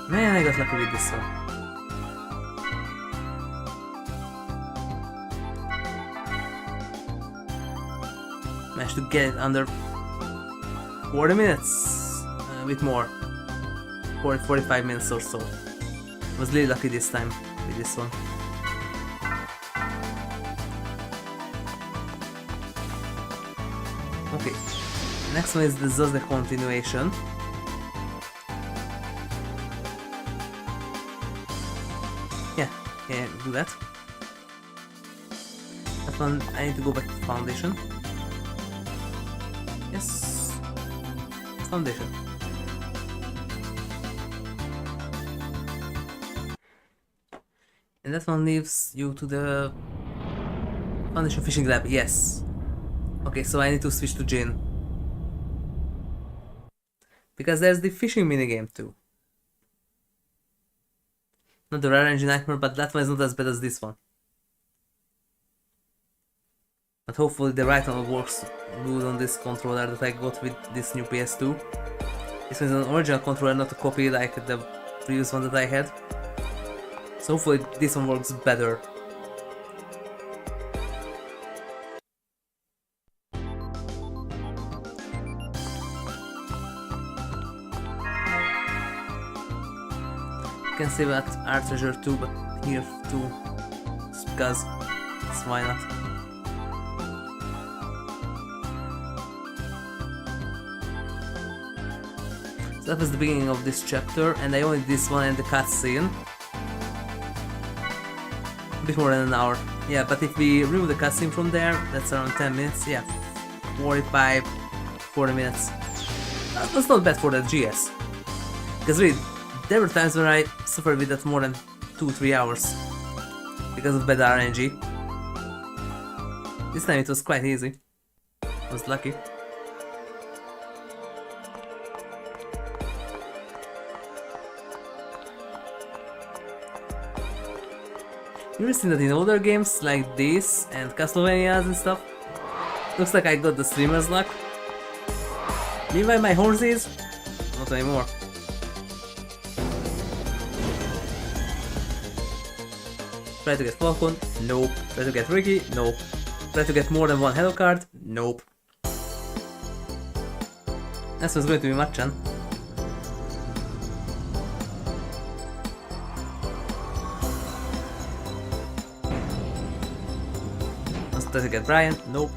Man, I got lucky with this one. Managed to get it under 40 minutes. A bit more. 45 minutes or so. Was really lucky this time with this one. Okay. Next one is the ZAZA continuation. Yeah, do that. That one, I need to go back to foundation. Yes. Foundation. And that one leaves you to the foundation fishing lab, yes. Okay, so I need to switch to Jin. Because there's the fishing minigame too. Not the rare engine nightmare, but that one is not as bad as this one. But hopefully the right one works good on this controller that I got with this new PS2. This one is an original controller, not a copy like the previous one that I had. So hopefully this one works better. You can save at Art Treasure too, but here too, just because, so why not? So that was the beginning of this chapter, and I only did this one and the cutscene. A bit more than an hour. Yeah, but if we remove the cutscene from there, that's around 10 minutes, yeah, 45, 40 minutes. That's not bad for the GS. Because really, there were times when I suffered with that more than 2-3 hours because of bad RNG. This time it was quite easy. I was lucky. You've seen that in older games like this and Castlevanias and stuff. Looks like I got the streamer's luck. Meanwhile my horses, not anymore. Try to get Falcon, nope. Try to get Ricky, nope. Try to get more than one Hello card, nope. This was going to be Machan. Does it get Brian? Nope.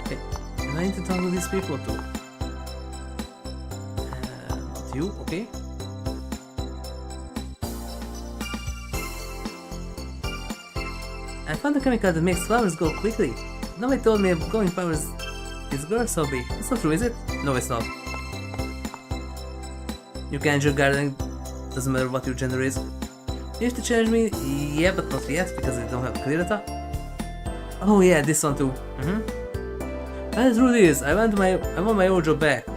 Okay. I need to talk to these people too. Not you, okay. I found a chemical that makes flowers grow quickly. Nobody told me growing flowers is girl's hobby. It's not true, is it? No, it's not. You can enjoy gardening, doesn't matter what your gender is. You have to challenge me? Yeah, but not yet, because I don't have clear data. Oh yeah, this one too. And the truth is, I want my old job back.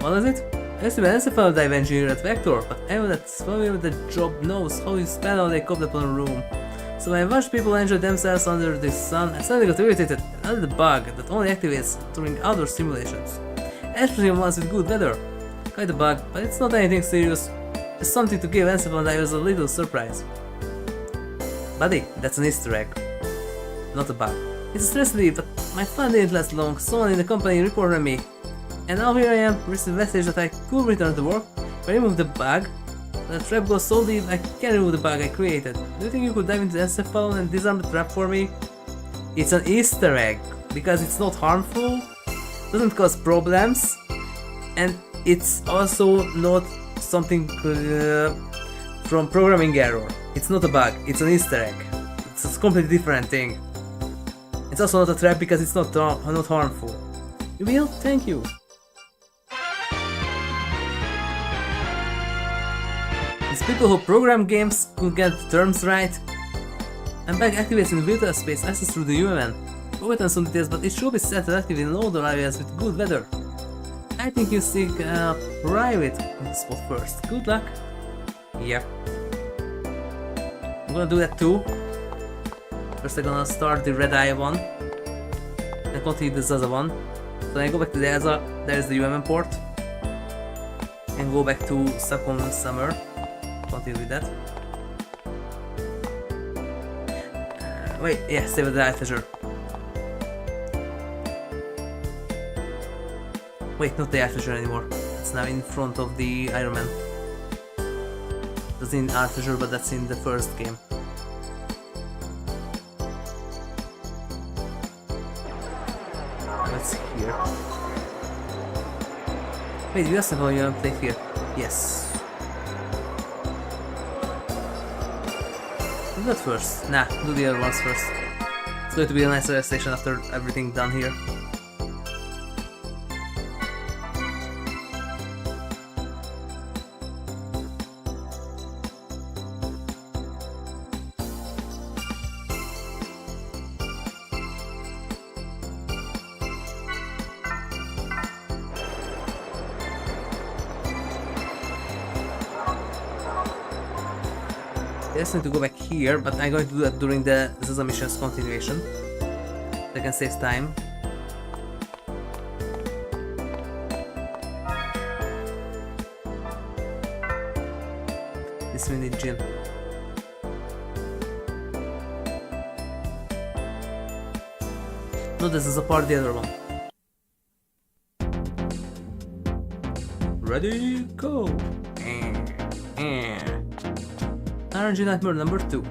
What is it? I used to be an encephalo dive engineer at Vector, but anyone that's familiar with the job knows how you spend all day cooped up on a room. So when I watched people enjoy themselves under the sun, I suddenly got irritated and added a bug that only activates during outdoor simulations, especially ones with good weather. Quite a bug, but it's not anything serious, just something to give encephalo divers a little surprise. Buddy, that's an Easter egg. Not a bug. It's a stress relief, but my fun didn't last long. Someone in the company reported me, and now here I am, receiving a message that I could return to work, if I remove the bug. The trap goes so deep I can't remove the bug I created. Do you think you could dive into the encephalo and disarm the trap for me? It's an Easter egg, because it's not harmful, doesn't cause problems, and it's also not something from programming error. It's not a bug, it's an Easter egg. It's a completely different thing. It's also not a trap because it's not harmful. You will? Thank you. These people who program games could get the terms right. And bug activates in virtual space access through the UMN. Forgotten some details, but it should be set to active in outdoor areas with good weather. I think you seek a private spot first. Good luck. Yeah. I'm gonna do that too. First I'm gonna start the Red Eye one. And continue the ZAZA one. So then I go back to the Elsa, there's the UMN port. And go back to Second Summer. Continue with that. Wait, yeah, stay with the Eye Treasure. Wait, not the Eye Treasure anymore. It's now in front of the Iron Man. That's in Eye Treasure, but that's in the first game. What's here? Wait, you asked how you want to play here? Yes. Do that first. Nah, do the other ones first. It's going to be a nice rest station after everything done here. I just need to go back here, but I'm going to do that during the ZAZA mission's continuation. So I can save time. This we need Jill. No, this is a part of the other one. Ready, go! RNG Nightmare number 2.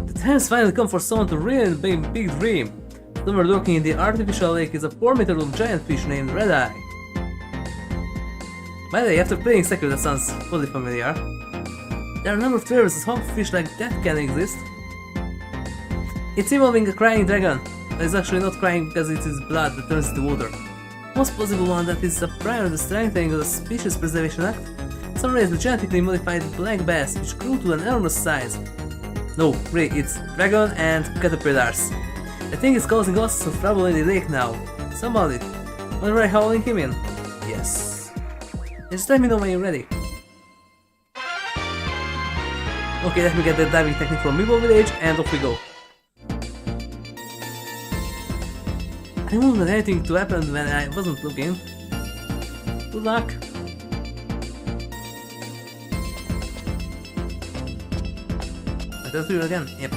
The time has finally come for someone to really big dream. Somewhere lurking in the artificial lake is a 4-meter-long giant fish named Red Eye. By the way, after playing Sekiro, that sounds fully familiar. There are a number of theories as how a fish like that can exist. It's involving a crying dragon, but it's actually not crying because it is blood that turns into water. Most possible one that is a prior to the strengthening of the Species Preservation Act. Some raised with genetically modified black bass which grew to an enormous size. No, really, it's dragon and caterpillars. I think it's causing lots of trouble in the lake now. Somebody, want to try hauling him in? Yes. Just let me know when you're ready. Okay, let me get the diving technique from Meeple Village and off we go. I didn't want anything to happen when I wasn't looking. Good luck. That through again? Yep.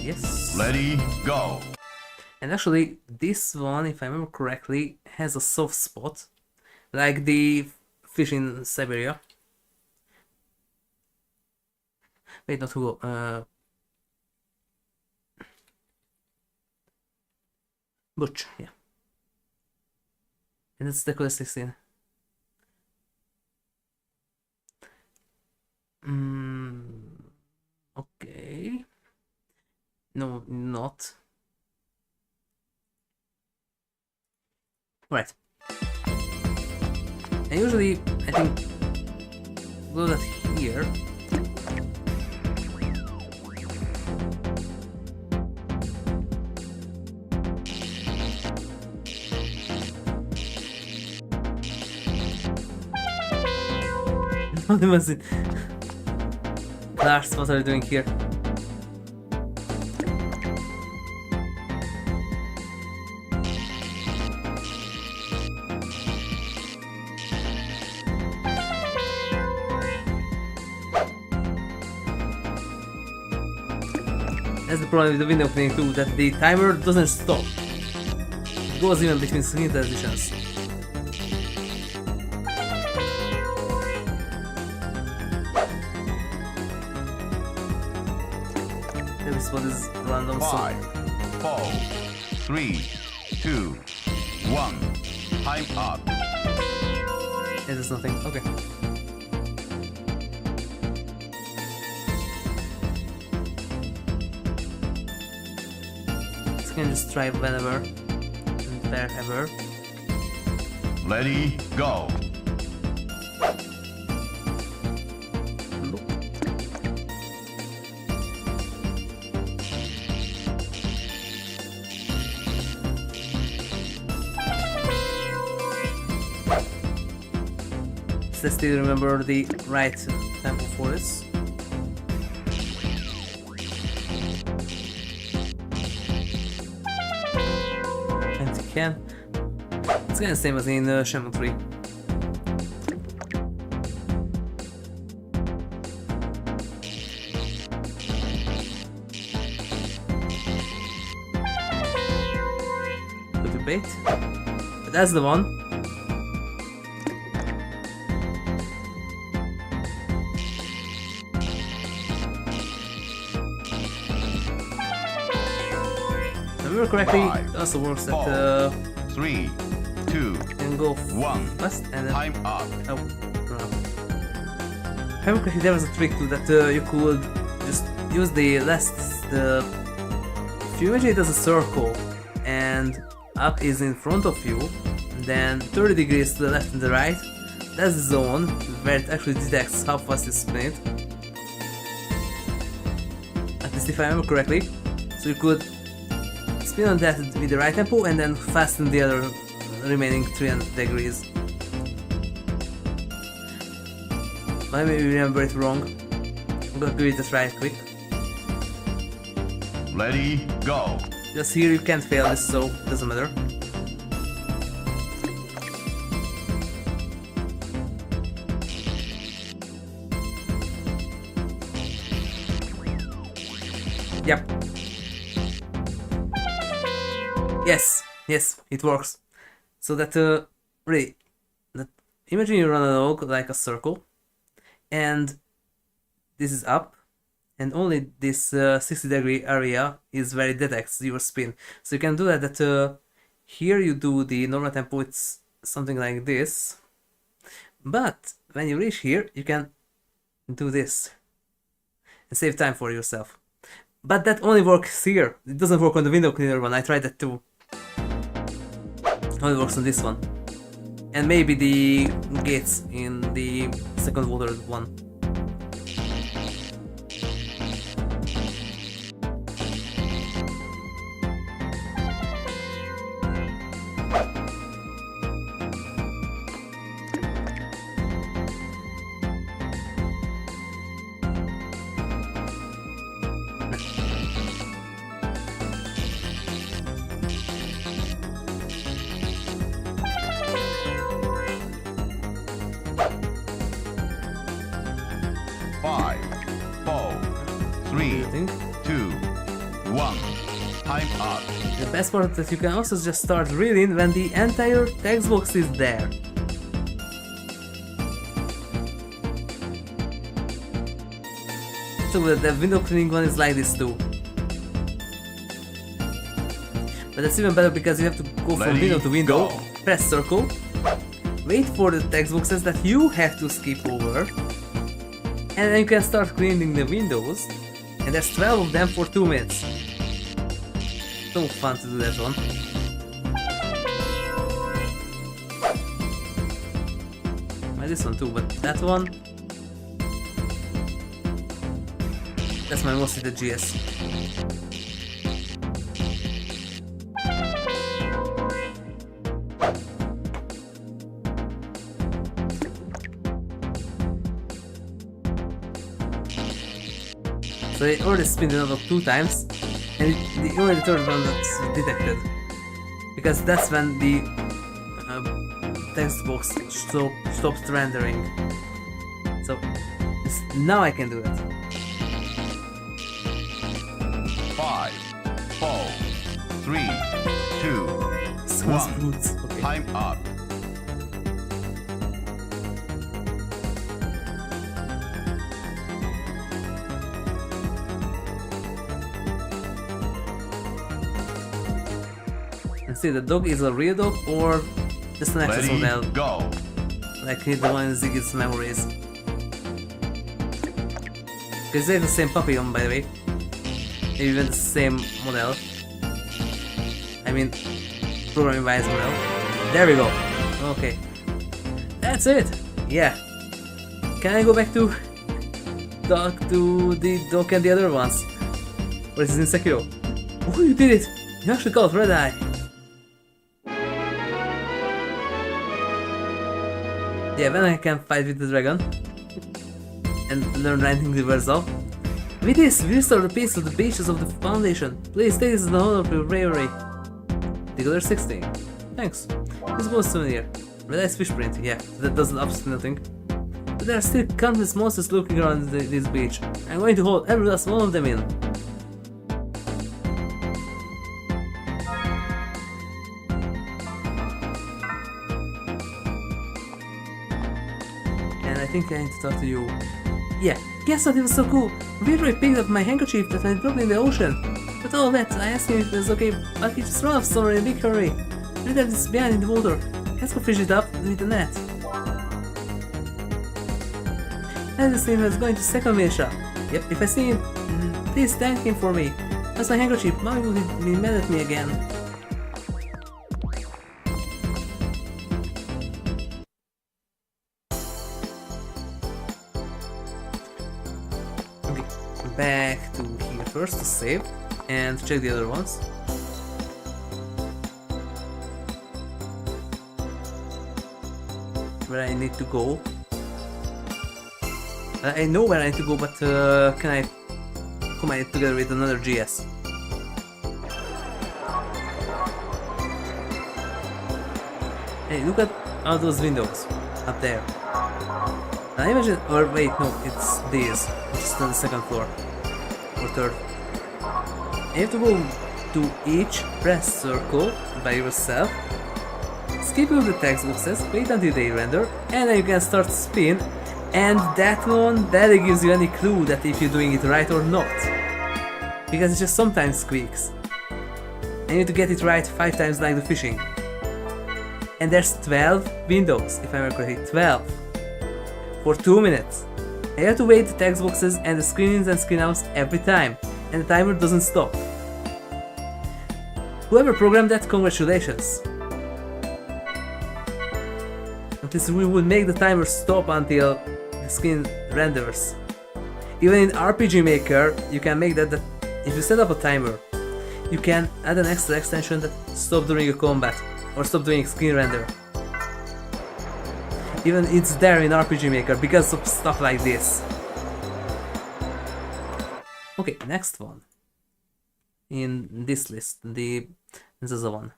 Yes. Ready, go. And actually, this one, if I remember correctly, has a soft spot, like the fish in Siberia. Wait, not Hugo. Butch, yeah. And it's the classic scene. Okay. No, not. Right. And usually, I think, do that here. Imagine. Lars, what are you doing here? That's the problem with the window opening too, that the timer doesn't stop. It goes even between screen transitions. This one is random. 5, 4, 3, 2, 1. Time up. It is nothing. Okay. So you can just try whenever and wherever. Ready, go. I still remember the right tempo for this. And you can. It's kind of the same as in Shenmue 3. Good debate. But that's the one. Correctly, it also works at 3, 2, you can go 1. fast and then Time up. oh, if I remember correctly, there was a trick too that you could just use the if you imagine it as a circle and up is in front of you, then 30 degrees to the left and the right, that's the zone where it actually detects how fast you spin it. At least if I remember correctly. So you could spin on that with the right tempo and then fasten the other remaining 300 degrees. Let me remember it wrong. I'm gonna do it just right quick. Ready, go. Just here you can't fail this, so it doesn't matter. Yep. Yes, it works. So that really, imagine you run a log like a circle, and this is up, and only this 60-degree area is where it detects your spin. So you can do that. Here you do the normal tempo. It's something like this, but when you reach here, you can do this and save time for yourself. But that only works here. It doesn't work on the window cleaner one. I tried that too. Only works on this one. And maybe the gates in the second water one. Time up. The best part is that you can also just start reading when the entire text box is there. So the window cleaning one is like this too. But that's even better because you have to go from window to window, press circle, wait for the text boxes that you have to skip over, and then you can start cleaning the windows, and there's 12 of them for 2 minutes. So fun to do that one. Well, this one too, but that one... That's my mostly the GS. So it already spins another 2 times, and only the third one that's detected. Because that's when the text box stops rendering. So now I can do that. 5, 4, 3, 2, Sounds 1. fruits. Okay. Time up. And see, the dog is a real dog or just an access Ready, model, go. like the one in Ziggy's memories. Because they have the same puppy on, by the way. Even the same model. I mean, programming wise model. There we go. Okay. That's it. Yeah. Can I go back to talk to the dog and the other ones? Or is it insecure? Oh, you did it! You actually got Red Eye. Yeah, when I can fight with the dragon and learn Lightning Reversal. With this, we restore the peace of the beaches of the Foundation. Please take this as an honor of your bravery. Tickler 16. Thanks. This was souvenir. Red Eye's fish print, yeah, that does absolutely nothing. But there are still countless monsters lurking around this beach. I'm going to hold every last one of them in. And I think I need to talk to you. Yeah, guess what, it was so cool. Leroy picked up my handkerchief that I dropped in the ocean. But all that, I asked him if it was okay, but he just ran off somewhere in a big hurry. Red Eye is behind in the water. Let's go fish it up with the net. And this thing was going to second Misha. Yep, if I see him, please thank him for me. That's my handkerchief, Mommy will be mad at me again. Okay, back to here first to save and check the other ones. Where I need to go. I know where I need to go, but can I combine it together with another GS? Hey, look at all those windows up there. I imagine, or wait, no, it's these, which is on the second floor, or third. You have to go to each, press circle by yourself, skip over the text boxes, wait until they render, and then you can start spin. And that one barely gives you any clue that if you're doing it right or not. Because it just sometimes squeaks. And you need to get it right 5 times like the fishing. And there's 12 windows, if I remember correctly, 12. For 2 minutes. And you have to wait the text boxes and the screen ins and screen outs every time. And the timer doesn't stop. Whoever programmed that, congratulations. At least we would make the timer stop until the screen renders. Even in RPG Maker, you can make that if you set up a timer, you can add an extra extension that stop during a combat or stop doing screen render. Even it's there in RPG Maker because of stuff like this. Okay, next one. In this list, the ZAZA one.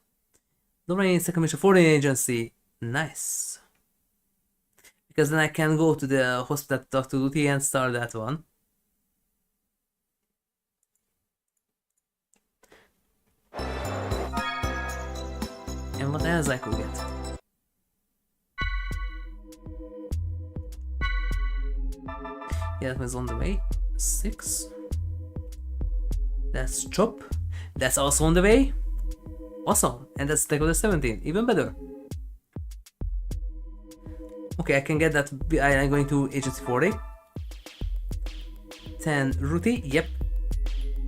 Domain second mission for the agency. Nice. Because then I can go to the hospital to talk to Luti and start that one. what else I could get. Yeah, that was on the way. 6. That's chop. That's also on the way. Awesome. And that's Decoder 17. Even better. Okay, I can get that. I'm going to Agency 40. 10 Ruti. Yep.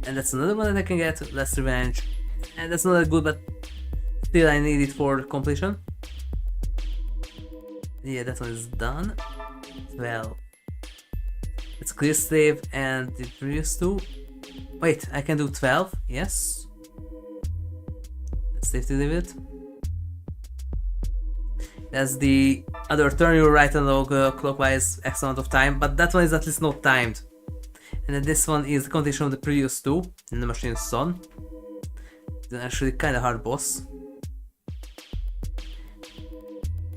And that's another one that I can get. Less Revenge. And that's not that good, but still I need it for completion. Yeah, that one is done. Well, it's clear save and the previous 2. Wait, I can do 12. Yes. Safety limit. That's the other turn your right analog clockwise X amount of time, but that one is at least not timed. And then this one is the continuation of the previous 2 in the Machine's Son. It's actually kind of hard boss.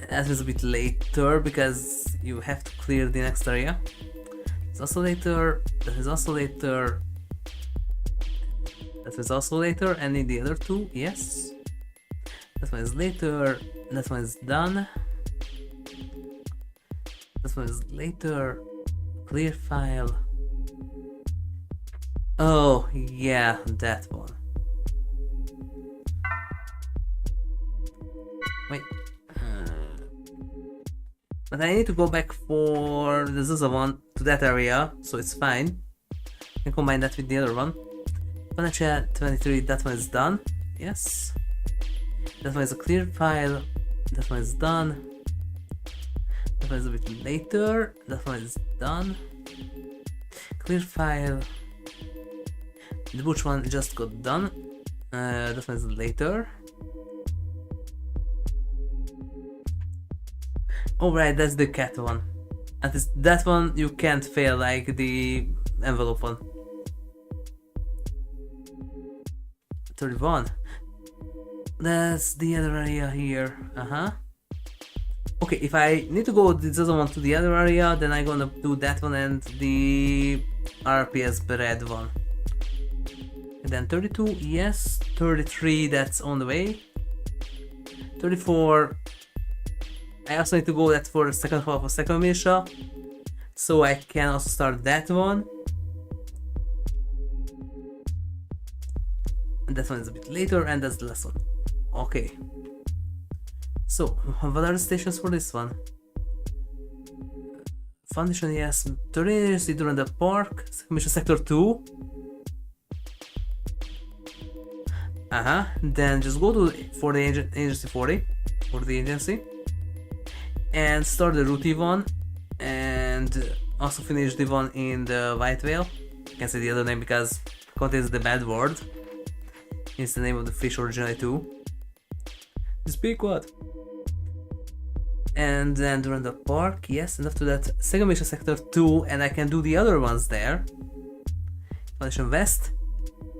That was a bit later because you have to clear the next area. It's also later. That is also later. That was also later, and in the other 2, yes. That one is later. That one is done. That one is later. Clear file. Oh, yeah, that one. Wait. But I need to go back for the ZAZA one to that area, so it's fine. I can combine that with the other one. Financial 23, that one is done. Yes. That one is a clear file. That one is done. That one is a bit later. That one is done. Clear file. The butch one just got done. That one is later. Alright, that's the cat one. At least that one you can't fail like the envelope one. 31. That's the other area here. Okay, if I need to go the other one to the other area, then I'm gonna do that one and the RPS bread one. And then 32, yes. 33, that's on the way. 34. I also need to go that for the second half of second Miltia, so I can also start that one. And that one is a bit later, and that's the last one. Okay. So, what are the stations for this one? Foundation, yes. 30 years during the park. Mission Sector 2. Then just go to for the Agency 40. For the agency. And start the Ruti one. And also finish the one in the White Whale. I can't say the other name because it contains the bad word. It's the name of the fish originally too. Speak what? And then during the park, yes, and after that, second mission sector 2, and I can do the other ones there. Foundation West,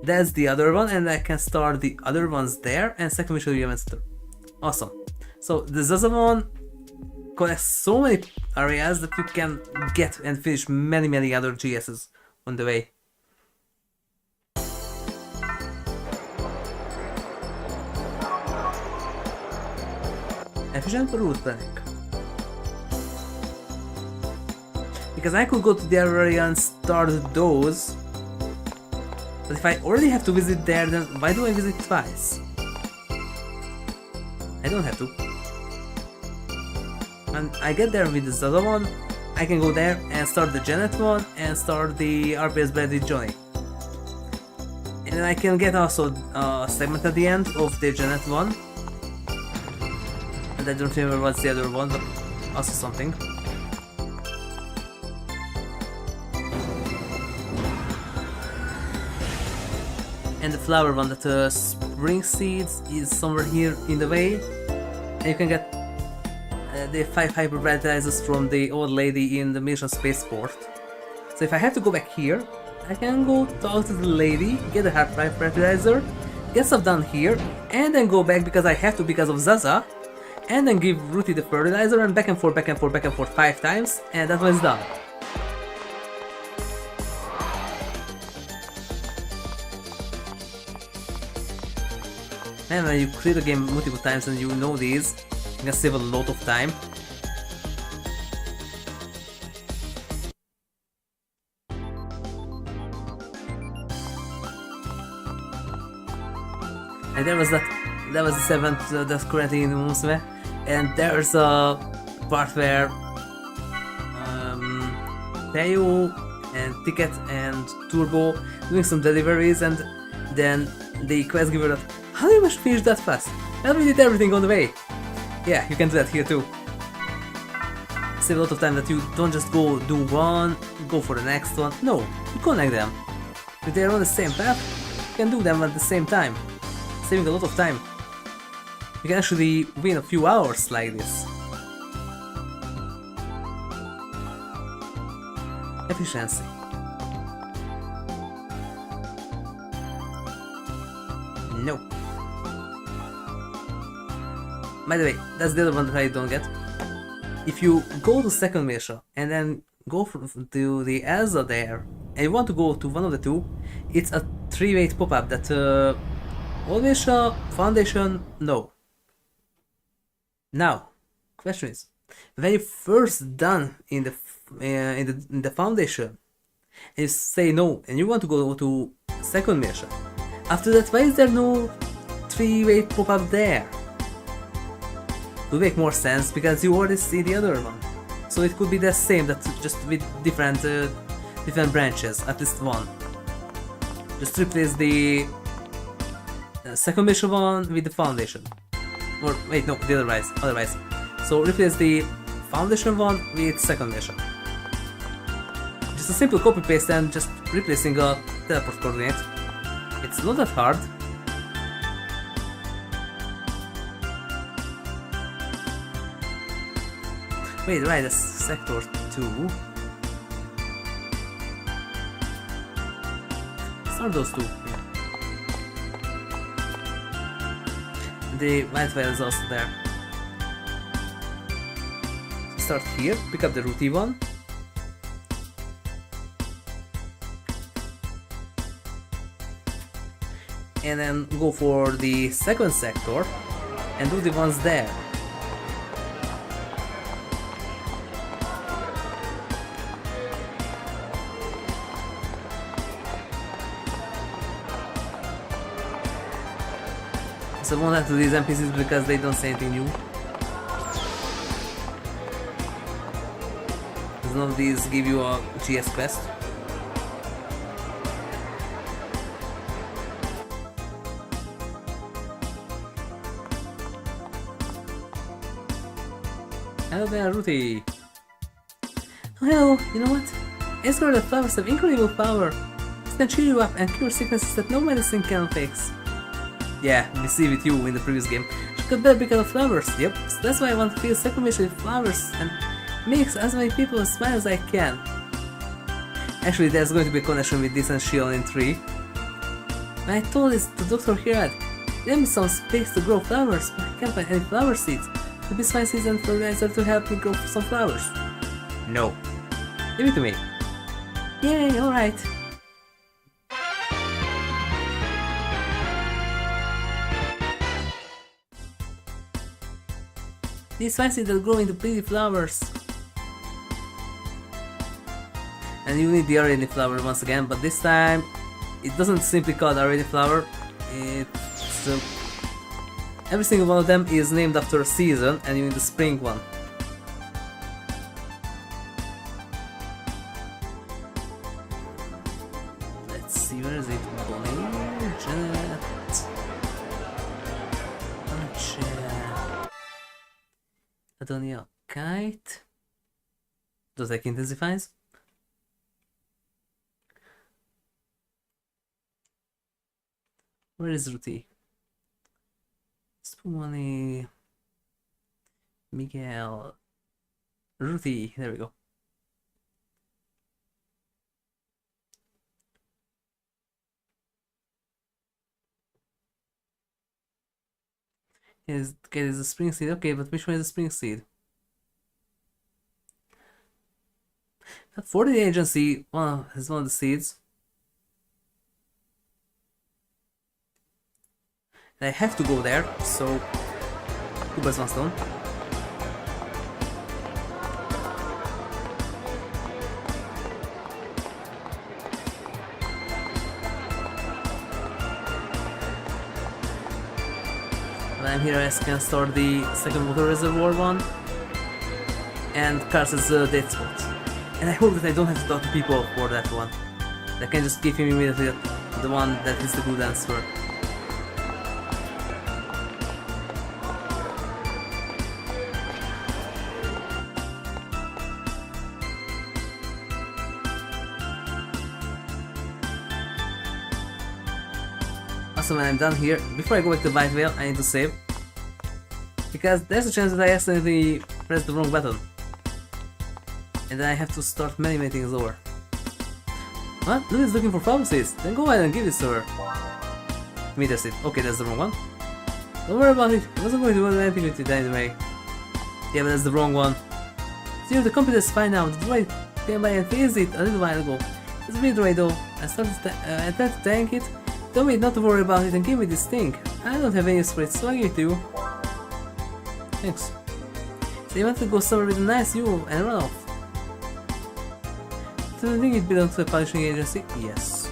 that's the other one, and I can start the other ones there, and second mission event center. Awesome. So the ZAZA one collects so many areas that you can get and finish many other GSs on the way. Efficient route planning. Because I could go to the other area and start those. But if I already have to visit there, then why do I visit twice? I don't have to. And I get there with the ZAZA one, I can go there and start the Janet one and start the RPS Blade with Johnny. And then I can get also a segment at the end of the Janet one. And I don't remember what's the other one, but also something. And the flower one, that spring seeds, is somewhere here in the way. And you can get the 5 hyper fertilizers from the old lady in the mission spaceport. So if I have to go back here, I can go talk to the lady, get the hyper fertilizer, get stuff done here, and then go back because I have to because of ZAZA. And then give Ruti the fertilizer and back and forth 5 times, and that one is done. And when you clear the game multiple times and you know these, you can save a lot of time. And there was the 7th that's currently in Musme, and there's a part where Teo and Ticket and Turbo doing some deliveries, and then the quest giver that, how do you manage to finish that fast? Well, we did everything on the way. Yeah, you can do that here too. Save a lot of time that you don't just go do one, go for the next one. No, you connect them. If they're on the same path, you can do them at the same time, saving a lot of time. You can actually win a few hours like this. Efficiency. No. By the way, that's the other one that I don't get. If you go to second mission and then go to the Elsa there, and you want to go to one of the two, it's a 3-way pop-up that Old Miltia, Foundation, no. Now, question is, when you first done in the Foundation, and you say no, and you want to go to second mission, after that, why is there no 3-way pop-up there? Would make more sense because you already see the other one, so it could be the same, that just with different branches, at least one. Just replace the second mission one with the Foundation. Or wait, no, the otherwise. So replace the Foundation one with second mission. Just a simple copy paste and just replacing a teleport coordinate. It's not that hard. Wait, right, that's sector 2. Start those two. Yeah. The wildfire is also there. So start here, pick up the Rooty one. And then go for the second sector and do the ones there. So I won't have to do these NPCs because they don't say anything new. Because none of these give you a GS quest. Hello there, Ruthie. Well, you know what? Escort the flowers have incredible power. It can cheer you up and cure sicknesses that no medicine can fix. Yeah, we see with you in the previous game. She got better because of flowers, yep. So that's why I want to fill second mission with flowers and make as many people smile as I can. Actually, there's going to be a connection with this and Shion in 3. When I told this to Dr. Hirad, give me some space to grow flowers, but I can't find any flower seeds. It'd be fine season for Elsa to help me grow some flowers. No. Give it to me. Yay, alright. These fine seeds that grow into pretty flowers. And you need the already flower once again, but this time it doesn't simply call already flower. It's every single one of them is named after a season, and you need the spring one. Let's see, where is it? Adonia Kite. Does that intensifies? Where is Ruti? Spumani, Miguel, Ruthie, there we go. Yes, okay, there's a spring seed, okay, but which one is the spring seed? For the agency, is one of the seeds. And I have to go there, so 2 birds, 1 stone. When I'm here, I can start the second water reservoir one and Carl's dead spot. And I hope that I don't have to talk to people for that one. They can just give him immediately the one that is the good answer. Also, when I'm done here, before I go back to White Whale, I need to save. Because there's a chance that I accidentally pressed the wrong button. And then I have to start many things over. What? Lily is looking for pharmacies. Then go ahead and give it to her. Meter seed. Okay, that's the wrong one. Don't worry about it. I wasn't going to do anything with it anyway. Yeah, but that's the wrong one. See, the computer's fine now. The droid came by and fixed it a little while ago. It's a bit droid though. I tried to tank it. Told me not to worry about it and give me this thing. I don't have any use for it, so I'll give it to you. Thanks. So you want to go somewhere with a nice view and run off? Do you think it belongs to a publishing agency? Yes.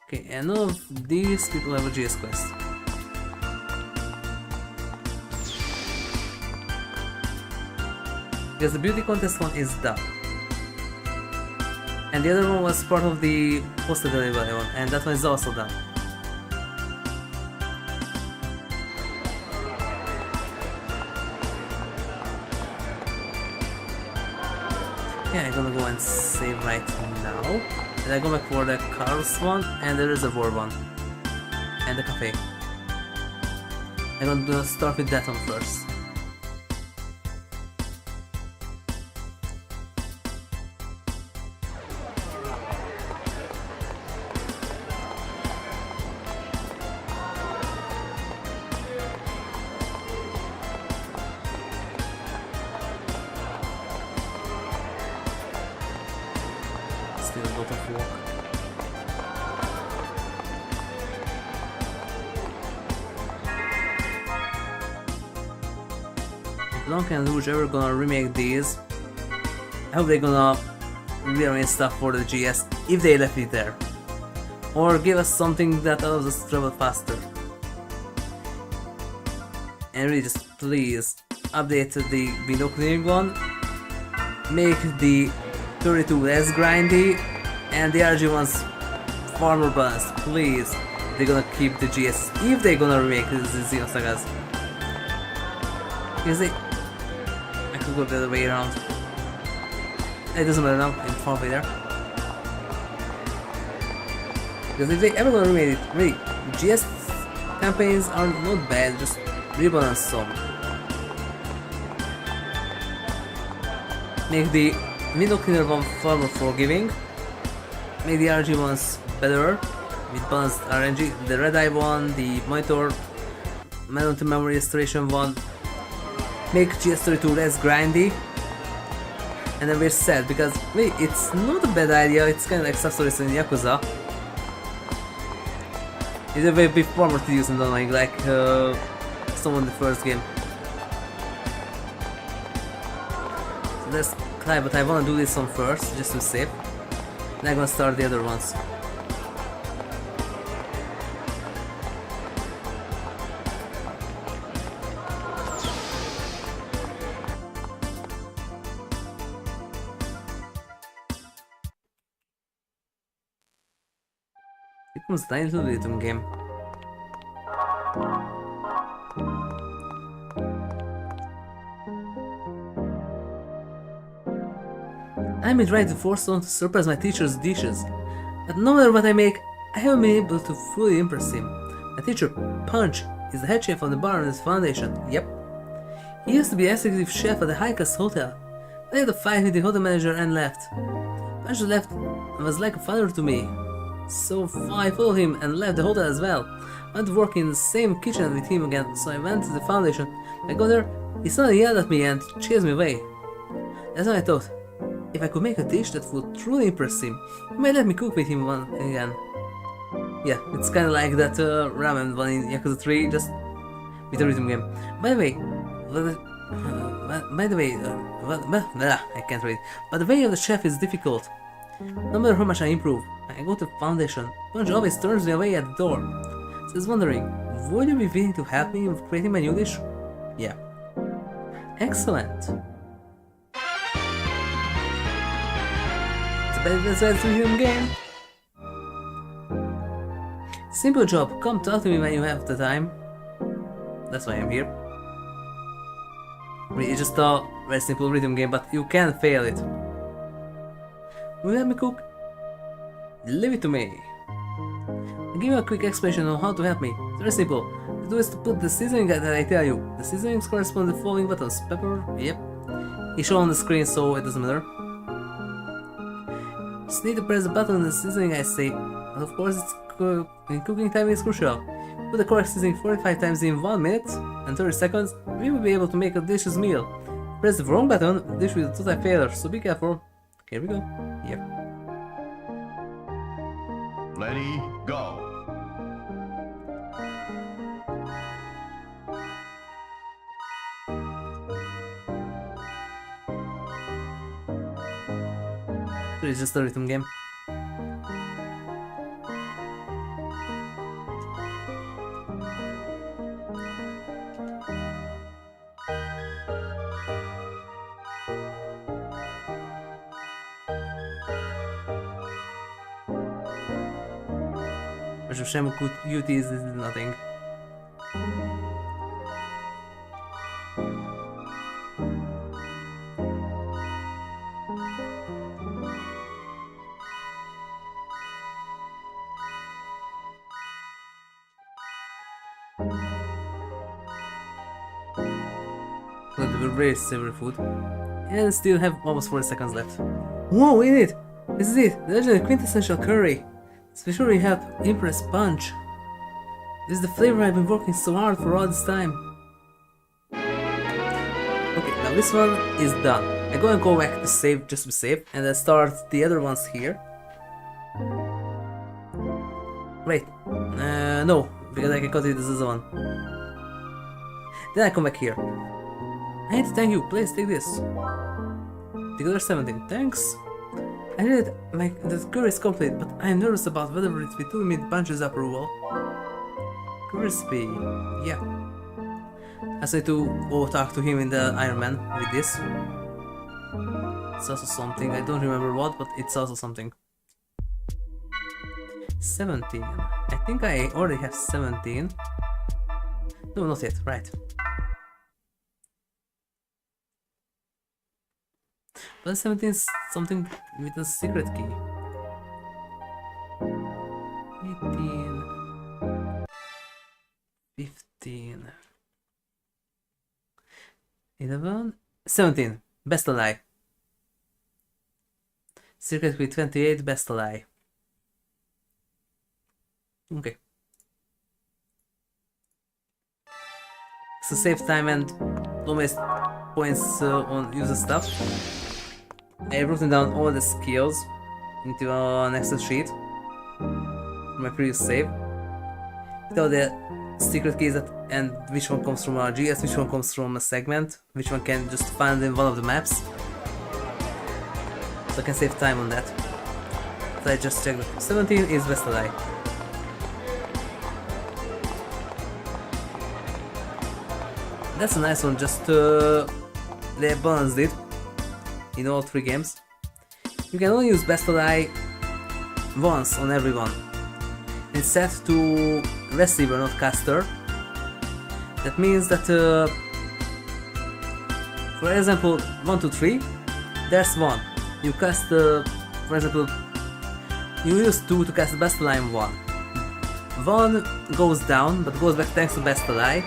Okay, and none of these people have a GS quest. Because the beauty contest one is done. And the other one was part of the post-available one, and that one is also done. Yeah, I'm gonna go and save right now. And I go back for the Carl's one and the reservoir one. And the cafe. I'm gonna start with that one first. Still a lot of work. If Blanc and Rouge ever gonna remake these, I hope they're gonna rearrange stuff for the GS if they left it there. Or give us something that allows us to travel faster. And really just please update the window clearing one, make the 32 less grindy, and the RG ones far more balanced. Please, they're gonna keep the GS if they're gonna remake the Xenosagas. Because I could go the other way around. It doesn't matter now, I'm far away there. Because if they ever gonna remake it, really, GS campaigns are not bad, just rebalance some. Make the window cleaner one far more forgiving. Make the RG ones better with balanced RNG. The red eye one, the monitor, to memory restoration one. Make GS32 less grindy. And then we're set because wait, it's not a bad idea. It's kind of like substories in Yakuza. It's a bit far more tedious and annoying, like someone in the first game. So let's climb, but I wanna do this one first, just to save. Then I'm gonna start the other ones. It was a tiny little rhythm game. I'm trying to force someone to surpass my teacher's dishes, but no matter what I make, I haven't been able to fully impress him. My teacher, Punch, is the head chef on the bar in this foundation. Yep. He used to be executive chef at the high-class hotel. I had a fight with the hotel manager and left. Punch left and was like a father to me. So I followed him and left the hotel as well. I went to work in the same kitchen with him again, so I went to the foundation. I got there, he suddenly yelled at me and chased me away. That's when I thought, if I could make a dish that would truly impress him, he might let me cook with him again. Yeah, it's kind of like that ramen one in Yakuza 3, just with a rhythm game. By the way, I can't read. But the way of the chef is difficult. No matter how much I improve, I go to foundation. Punch always turns me away at the door. So I was wondering, would you be willing to help me with creating my new dish? Yeah. Excellent. That's why it's a rhythm game. Simple job, come talk to me when you have the time. That's why I'm here. It's just a very simple rhythm game, but you can fail it. Will you help me cook? Leave it to me. I'll give you a quick explanation on how to help me. It's very simple. The do is to put the seasoning that I tell you. The seasonings correspond to the following buttons. Pepper, yep. It's shown on the screen, so it doesn't matter. Just need to press the button on the seasoning I say. And of course, cooking time is crucial. Put the correct seasoning 45 times in 1 minute and 30 seconds, we will be able to make a delicious meal. Press the wrong button, the dish will be a total failure, so be careful. Here we go. Yep. Ready, go. So it's just a rhythm game. But if Shamu could use this is nothing. But we will raise every food. And still have almost 40 seconds left. Whoa, in it! This is it! The legendary quintessential curry! So sure you help impress Punch. This is the flavor I've been working so hard for all this time. Okay, now this one is done. I'm gonna go back to save just to be safe, and I start the other ones here. Wait, no, because I can continue this other one. Then I come back here. I need to thank you, please take this. The other 17, thanks. I know that the curry is complete, but I am nervous about whether it will do me Punch's approval. Crispy, yeah. I say to go talk to him in the Iron Man with this. It's also something, I don't remember what, but it's also something. 17. I think I already have 17. No, not yet, right. But 17 is something with a secret key. 18. 15. 11. 17. Best ally. Secret key 28. Best ally. Okay. So save time and don't waste points on user stuff. I've written down all the skills into an Excel sheet from my previous save. With all the secret keys and which one comes from a GS, which one comes from a segment, which one can just find in one of the maps. So I can save time on that. So I just checked that 17 is best ally. That's a nice one, just they balanced it in all 3 games. You can only use best ally once on everyone. It's set to receiver, not caster. That means that, for example, 1, 2, 3, there's 1. You cast, for example, you use 2 to cast best ally in 1. 1 goes down, but goes back thanks to best ally.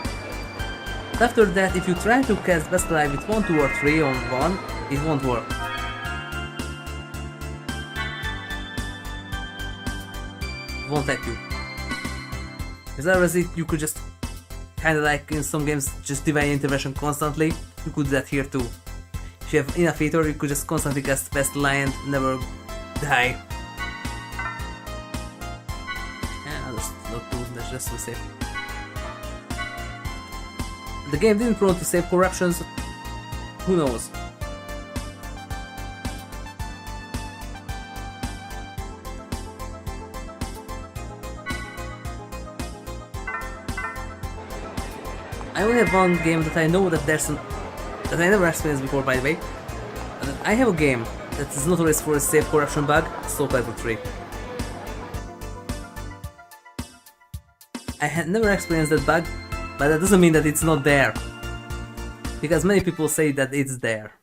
After that, if you try to cast best ally with 1, 2 or 3 on 1, it won't work. It won't let you. Otherwise, you could just kinda like in some games just divine intervention constantly. You could do that here too. If you have enough feature, you could just constantly cast best ally and never die. Yeah, that's not true, that's just to be safe. The game didn't prone to save corruptions. Who knows? I only have one game that I know that there's some that I never experienced before, by the way. I have a game that is notorious for a save corruption bug, Soul Calibur 3. I had never experienced that bug, but that doesn't mean that it's not there. Because many people say that it's there.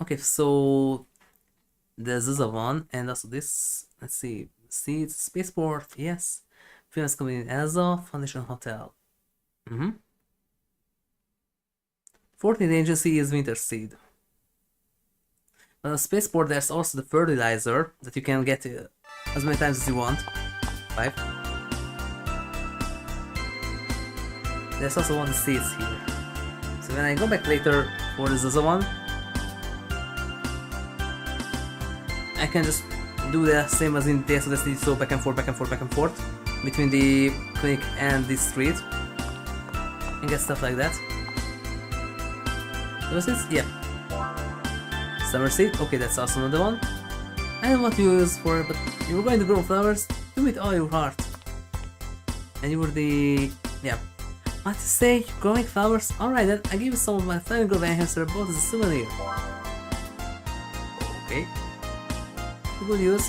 Okay, so there's this one, and also this. Let's see. See, it's Spaceport, yes. Famous company in Elsa, Foundation Hotel. 14th agency is Winter Seed. On Spaceport, there's also the fertilizer that you can get as many times as you want. 5. There's also one of the seeds here. So when I go back later for the ZAZA one, I can just do the same as in the Destiny, so back and forth between the clinic and the street and get stuff like that. Those seeds? Yeah. Summer seed? Okay, that's also another one. I don't know what to use for it, but if you're going to grow flowers, do it all your heart. And you were the... yeah. What to say? Growing flowers? Alright then, I give you some of my flying grove hamster bought as a souvenir. Okay. Good use.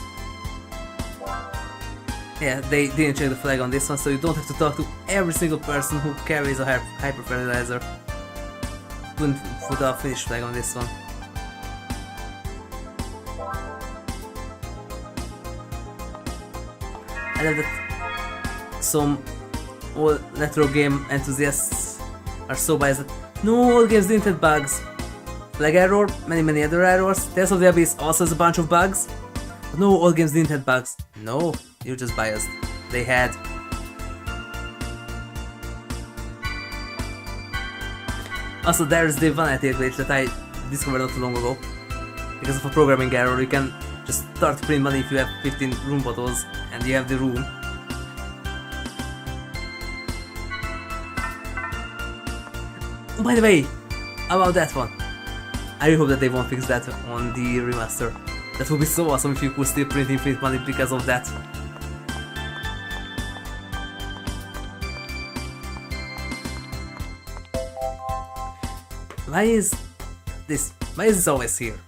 Yeah, they didn't check the flag on this one, so you don't have to talk to every single person who carries a hyper fertilizer. Couldn't put a finish flag on this one. I love that some old retro game enthusiasts are so biased that no, old games didn't have bugs. Flag error, many other errors. Tales of the Abyss also has a bunch of bugs. But no, old games didn't have bugs. No, you're just biased. They had. Also, there's the vanity glitch that I discovered not too long ago. Because of a programming error, you can just start to print money if you have 15 room bottles and you have the room. By the way, about that one, I really hope that they won't fix that on the remaster. That would be so awesome if you could still print infinite money because of that. Why is this always here?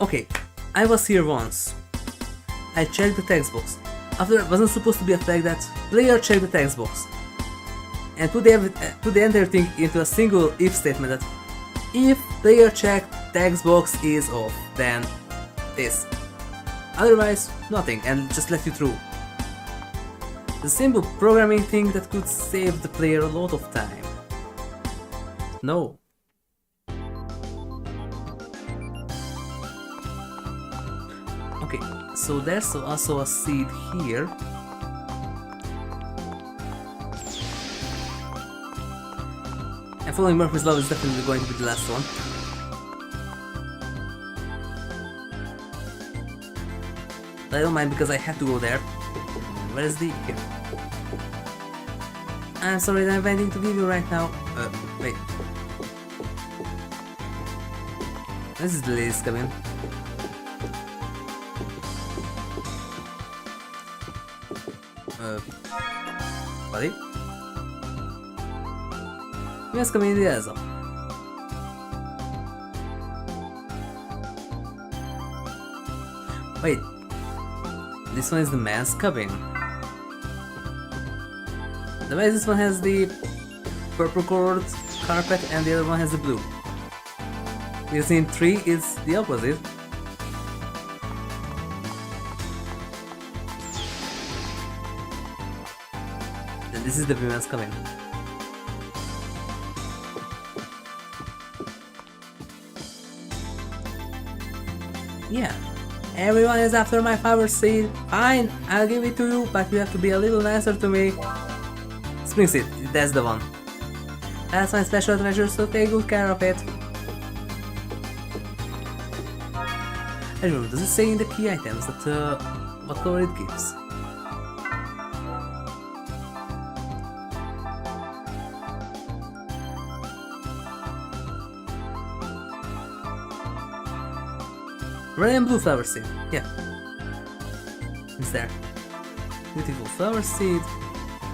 Okay, I was here once. I checked the text box. After it wasn't supposed to be a flag that player check the text box. And put the entire thing into a single if statement that if player check text box is off, then this. Otherwise, nothing, and just let you through. The simple programming thing that could save the player a lot of time. No. Okay, so there's also a seed here. And following Murphy's Law is definitely going to be the last one. But I don't mind because I have to go there. Where is the... here. I'm sorry that I'm waiting to give you right now. Wait. This is the ladies coming. Buddy? Yes, coming in the Elsa. Wait. This one is the man's cabin. The way this one has the purple colored carpet and the other one has the blue. Because in 3 is the opposite. Then this is the women's cabin. Yeah. Everyone is after my flower seed. Fine, I'll give it to you, but you have to be a little nicer to me. Spring seed, that's the one. That's my special treasure, so take good care of it. I don't know, does it say in the key items that what color it gives. Red and blue flower seed, yeah. It's there. Beautiful flower seed.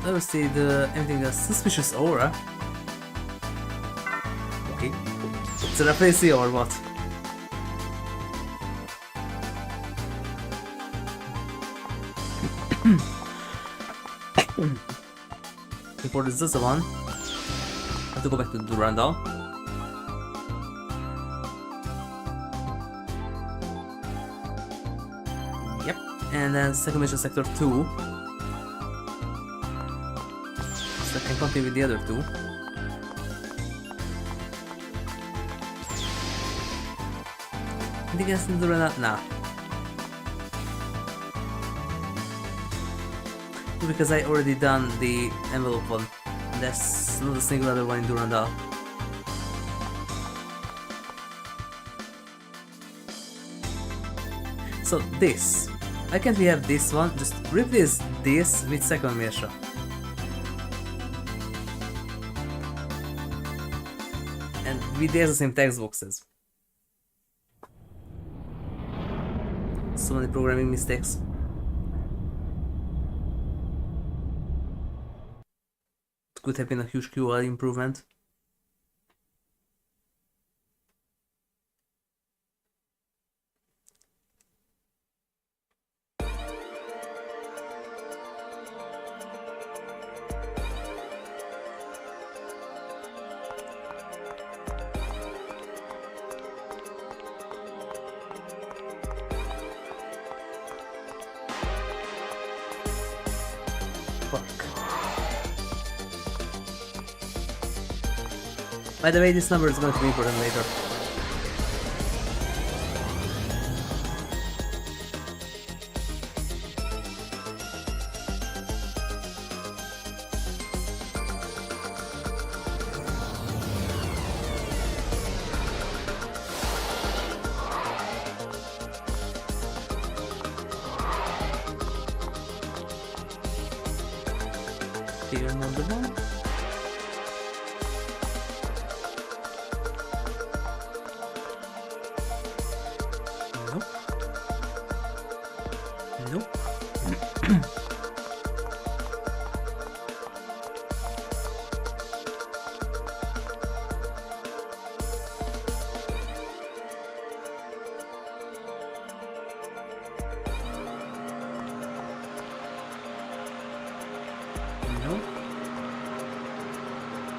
Flower seed, anything else? Suspicious aura. Okay. Is it a face or what? Import the ZAZA one. I have to go back to the rundown. Yep, and then second mission sector 2. So I can continue with the other two. Anything else in the rundown? Nah. Because I already done the envelope one. There's not a single other one in Durandal. So this, why can't we have this one? Just replace this with second Mirsha. And with the same text boxes. So many programming mistakes. Could have been a huge QoL improvement. By the way, this number is going to be important later. Here, number one. Nope. Nope.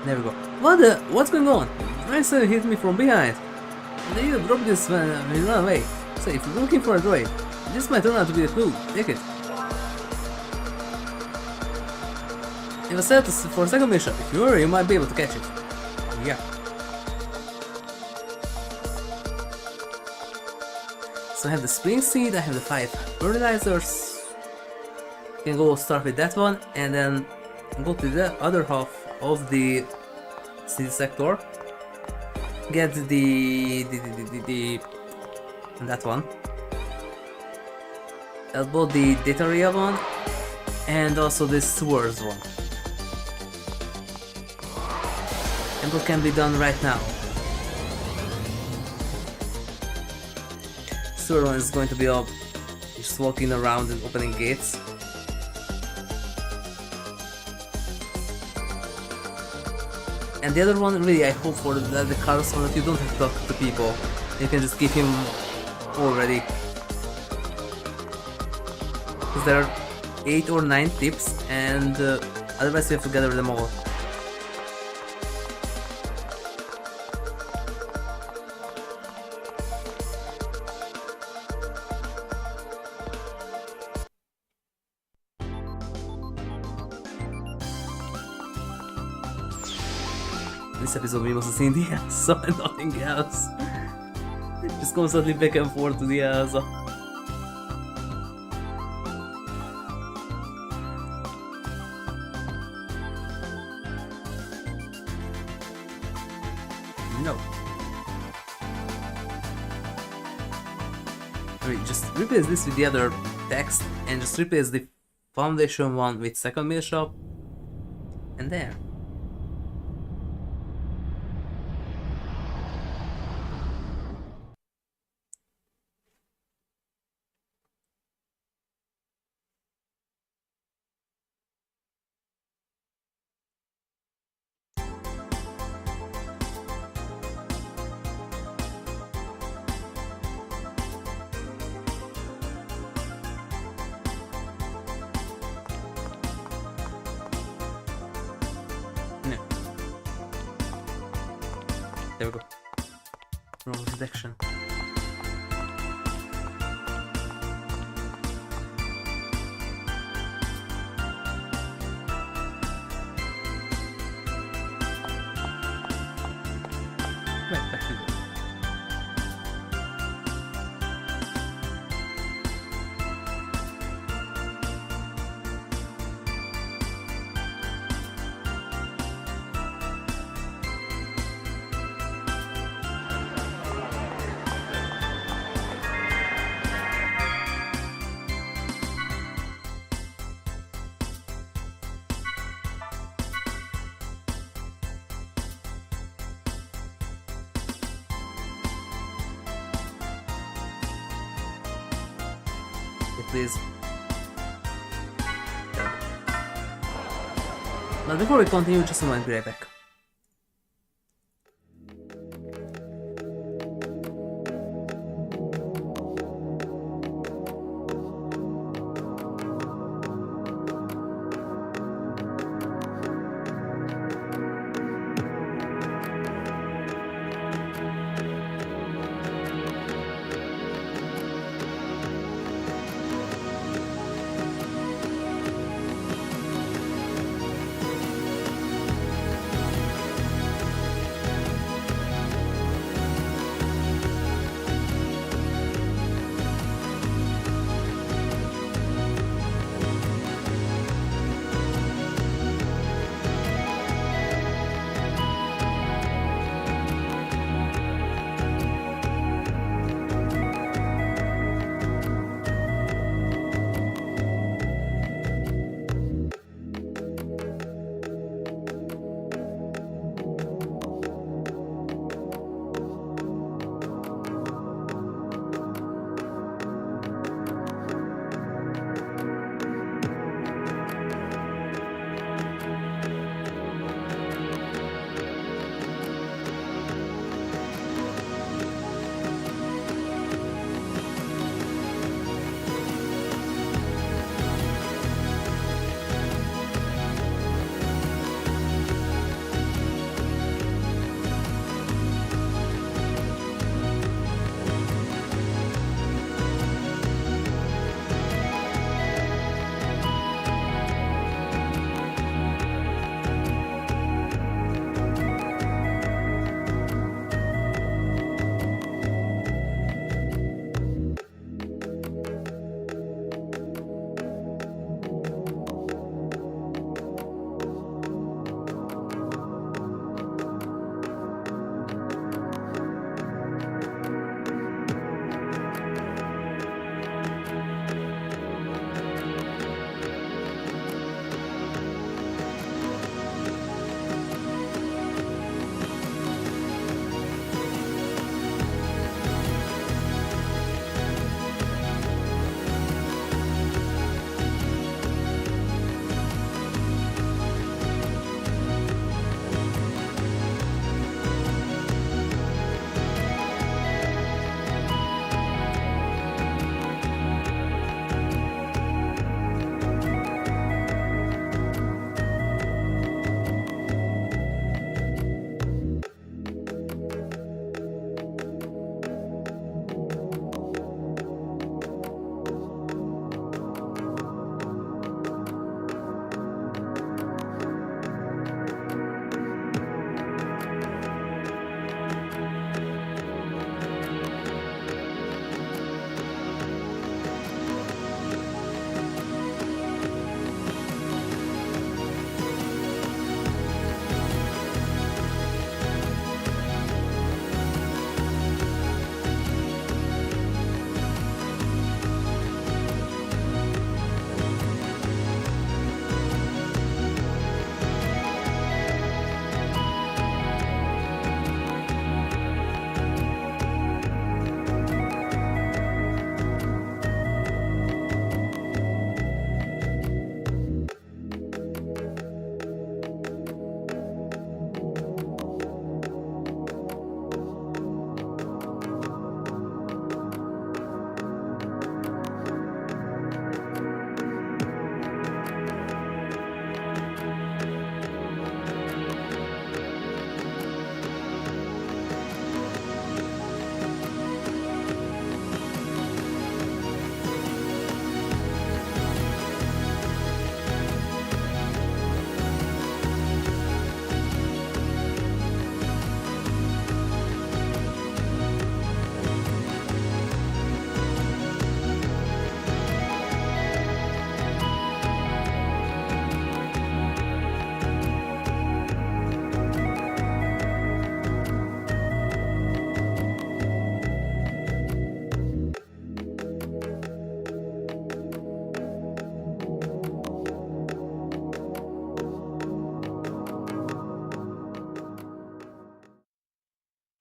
There we go. What's going on? Ransom hit me from behind. They drop this when we run away. So if you're looking for a droid, this might turn out to be a clue. Take it. If I set this for a second mission, if you hurry, you might be able to catch it. Yeah. So I have the spring seed, I have the 5 fertilizers. You can go start with that one and then go to the other half of the seed sector. Get that one. Both the Dataria one and also the sewers one. And what can be done right now. Sewer one is going to be up just walking around and opening gates. And the other one, really, I hope for the cars so that you don't have to talk to people. You can just keep him already. Because there are 8 or 9 tips, and otherwise you have to gather them all. This episode we must have seen the Elsa and nothing else. Just constantly back and forth to the Elsa. No. I mean, just replace this with the other text and just replace the foundation one with second meal shop, and there. No. There we go. Wrong detection. Right, back to you. Please. Now before we continue, just a moment, be right back.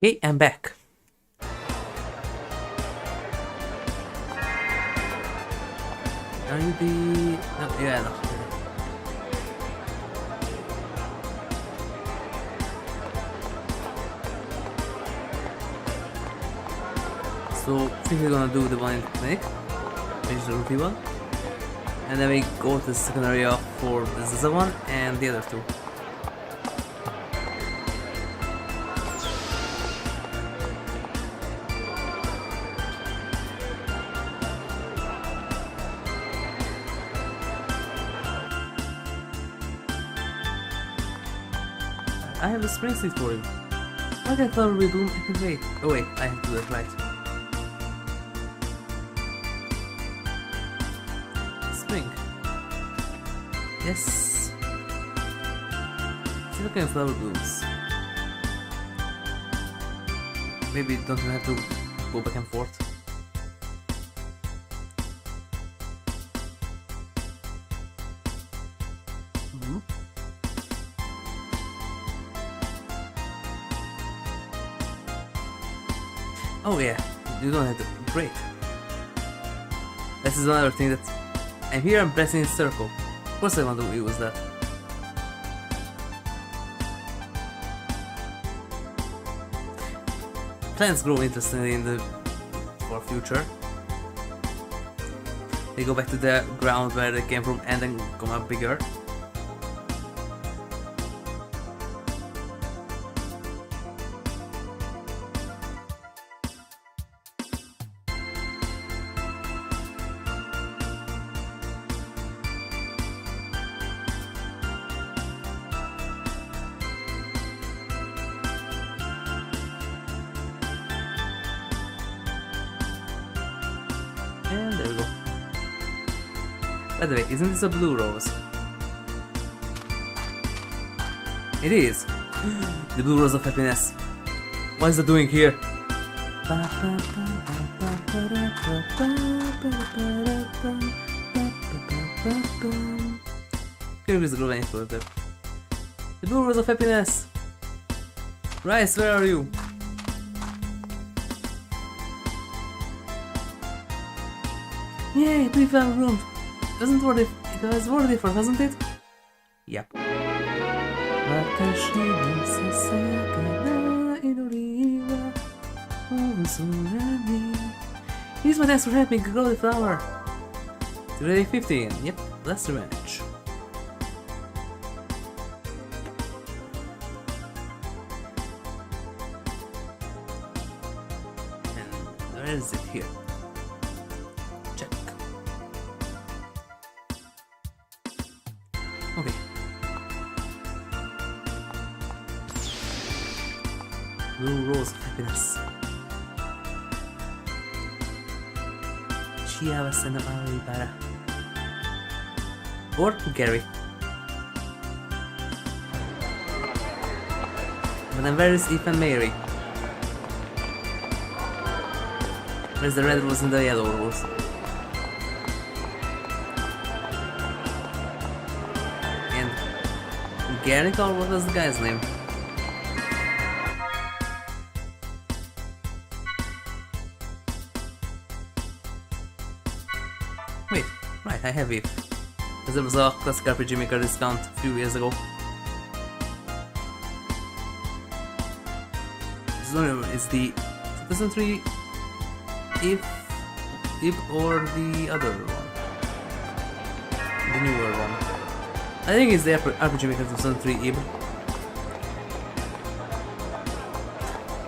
Okay, I'm back. Are you the... No, yeah, no. So, I think we're gonna do the one in the clinic, which is the rookie one. And then we go to the second area for the ZAZA one and the other two. I have a spring seed for you. Why can't flower bloom? I can wait. Oh wait, I have to do that right. Spring. Yes. See what kind of flower blooms. Maybe don't even have to go back and forth. Oh yeah, you don't have to. Great. This is another thing that I'm here. I'm pressing the circle. Of course, I want to use that. Plants grow interestingly in the for future. They go back to the ground where they came from and then come up bigger. And there we go. By the way, isn't this a blue rose? It is! The blue rose of happiness. What is it doing here? Can we go any further? The blue rose of happiness! Rice, where are you? Yay, we found a room. It was worth it for, wasn't it? Yep. Here's my thanks for helping grow the flower. Today 15. Yep, that's the match. And where is it here? Check. Okay. Blue rose of happiness. 幸せの青いバラ or Gary. But then where is Eve and Mary? Where's the red rose and the yellow rose? And Gary, or what was the guy's name? Wait, right, I have it. Because there was a classic RPG Maker discount a few years ago. It's the 2003 Eve or the other one. The newer one. I think it's the RPG Maker 2003 Eve.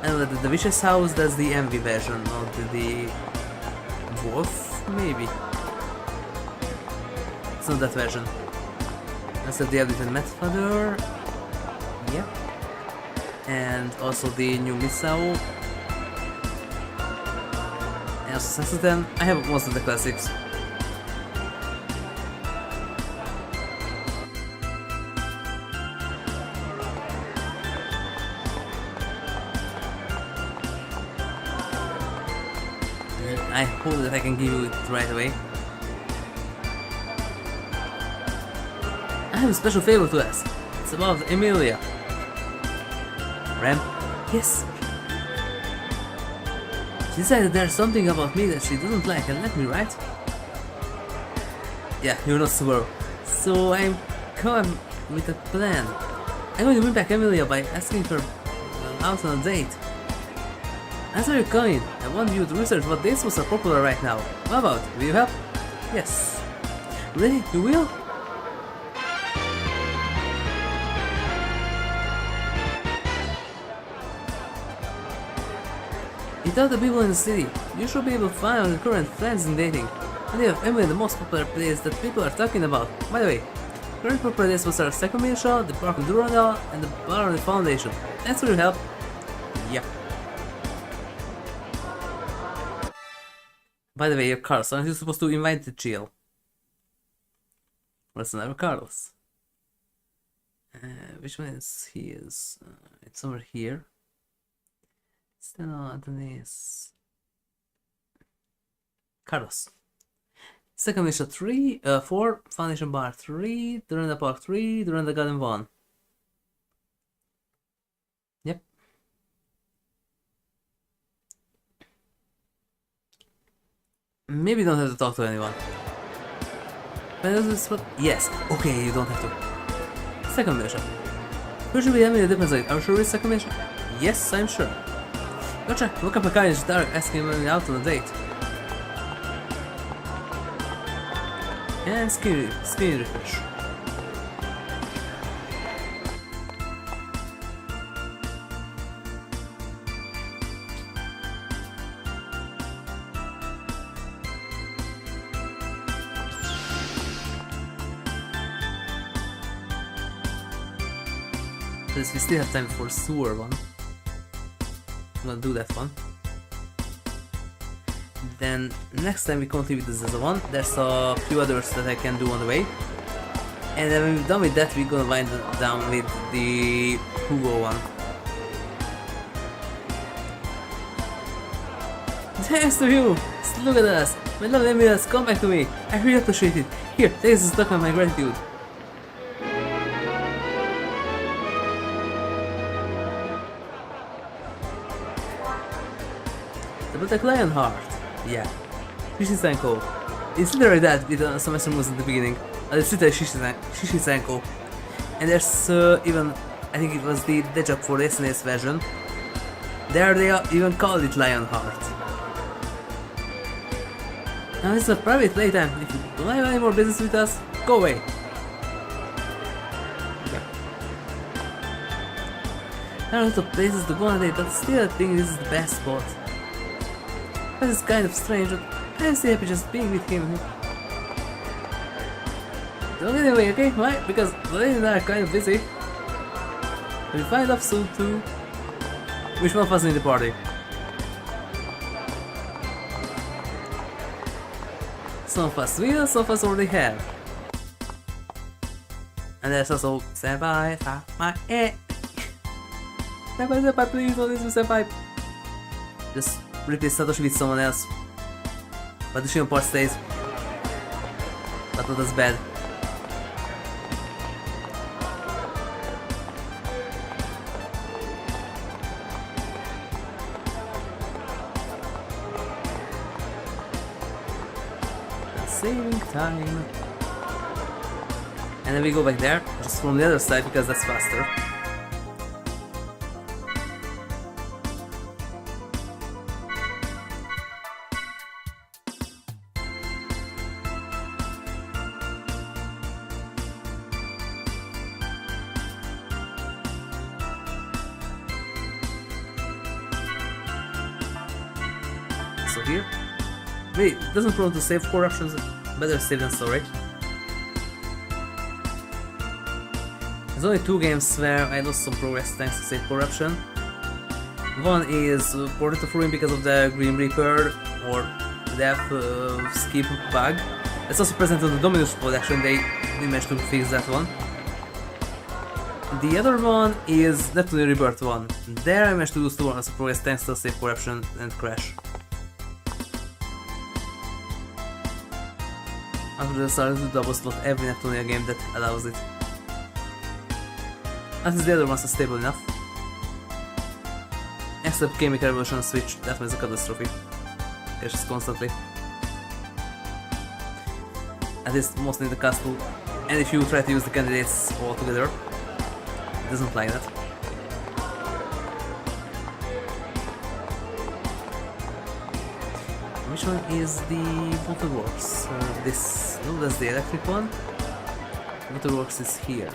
And the Vicious House, that's the MV version, not the Wolf, maybe. It's not that version. That's the updated Metfather. Yep. And also the new Misao. And also Sasuten. I have most of the classics. I hope that I can give you it right away. I have a special favor to ask. It's about Emilia. Ram? Yes. decided there's something about me that she doesn't like and let me, right? Yeah, you're not Subaru. So I'm coming with a plan. I'm going to win back Emilia by asking her out on a date. Answer your coin. I want you to research what dates are popular right now. What about? Will you help? Yes. Really? You will? You tell the people in the city. You should be able to find out the current trends in dating. And they have Emily the most popular place that people are talking about. By the way, current popular dates was our second main show, the park in Durandal, and the bar on the foundation. Thanks for your help. Yeah. By the way, you're Carlos, aren't you supposed to invite the chill? What's another Carlos? Which one is he is? It's over here. Steno, Antonis. Carlos. Second mission 3, 4, Foundation Bar 3, Duranda Park 3, Duranda Garden 1. Yep. Maybe you don't have to talk to anyone. But is this what? Yes. Okay, you don't have to. Second mission. Who should be having a difference? Are you sure it's second mission? Yes, I'm sure. Gotcha. Woke up a guy in the dark asking me out on a date. And screen refresh. Because we still have time for sewer one. I'm gonna do that one. Then next time we continue with the ZAZA one. There's a few others that I can do on the way. And then when we're done with that, we're gonna wind down with the Hugo one. Thanks to you! Look at us! My lovely Emilia, come back to me! I really appreciate it! Here, take this stock of my gratitude! But like Lionheart, yeah. Shishisenko. It's literally that with some extra moves at the beginning. It's literally Shishisenko. And there's even, I think it was the Dejak for the SNES version. There they even called it Lionheart. Now this is a private playtime. If you don't have any more business with us, go away. Okay. There are a lot of places to go on a date, but still I think this is the best spot. That is kind of strange, but I'm still happy just being with him. Don't get away, okay? Why? Because Lane and I are kind of busy. We'll find out soon too. Which one of us in the party? Some of us will, some of us already have. And there's also Senpai, Senpai, Senpai, please don't listen to Senpai. Just replace Satoshi with someone else. But the Shion part stays. But not as bad. Saving time. And then we go back there, just from the other side because that's faster. So here. Wait, it doesn't prone to save corruptions, better save than sorry. There's only two games where I lost some progress thanks to save corruption. One is ported to Furin because of the Grim Reaper or Death skip bug. It's also present on the Dominus collection, they managed to fix that one. The other one is Neptune Rebirth one. There I managed to lose 2 hours of progress thanks to save corruption and crash. After they started to double slot every Neptunia game that allows it. Unless the other ones are stable enough. messed up chemical version switch, that was a catastrophe. Crashes constantly. At least mostly in the castle. And if you try to use the candidates all together, it doesn't like that. Which one is the waterworks? This, no, that's the electric one. Waterworks is here.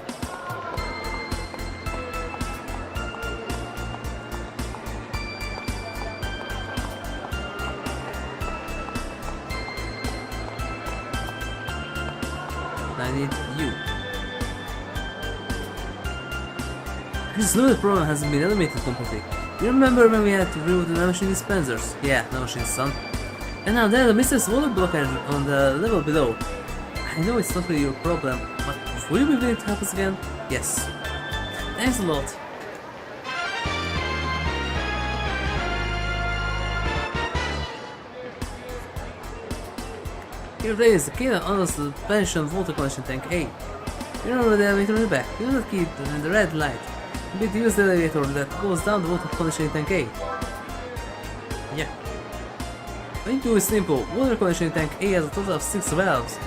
I need you. This loaded problem hasn't been eliminated completely. You remember when we had to remove the machine dispensers? Yeah, machine son. And now there's a mysterious water blocker on the level below. I know it's not really your problem, but will you be willing to help us again? Yes. Thanks a lot. Here there is the key that unlocks the pension water collection tank A. You remember the elevator in the back? Use that key and the red light. You need to use the elevator that goes down the water collection tank A. Yeah. What you do is simple. Water collection tank A has a total of 6 valves.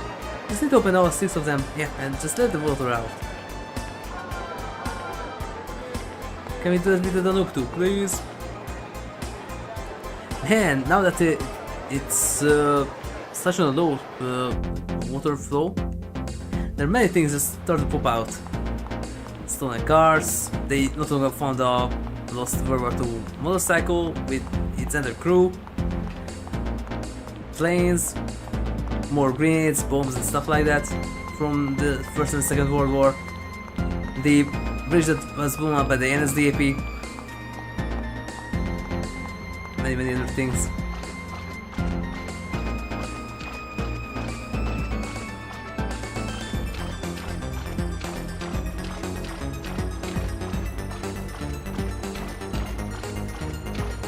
Just need to open all 6 of them, yeah, and just let the water out. Can we do that with the Danube too, please? Man, now that it's such a low water flow, there are many things that start to pop out. Stolen cars, they not longer found a lost World War II motorcycle with its entire crew, planes, more grenades, bombs and stuff like that from the First and Second World War, the bridge that was blown up by the NSDAP, many other things.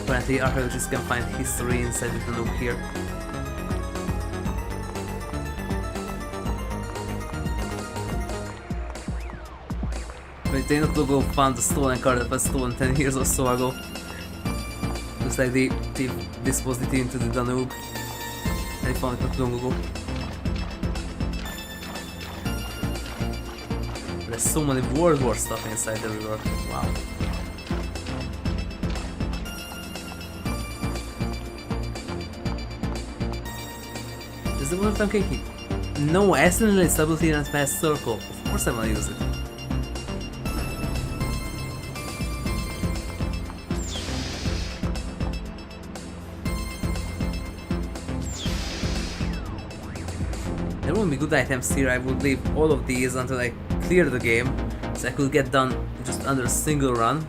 Apparently archaeologists can find history inside the Danube here. But they not go found the stolen car that was stolen 10 years or so ago. Looks like they disposed it into the Danube. They found it not long ago. There's so many World War stuff inside the river. Wow. Is the water tank key? No, accidentally stability in a fast circle. Of course I wanna use it. There won't be good items here. I would leave all of these until I clear the game, so I could get done just under a single run.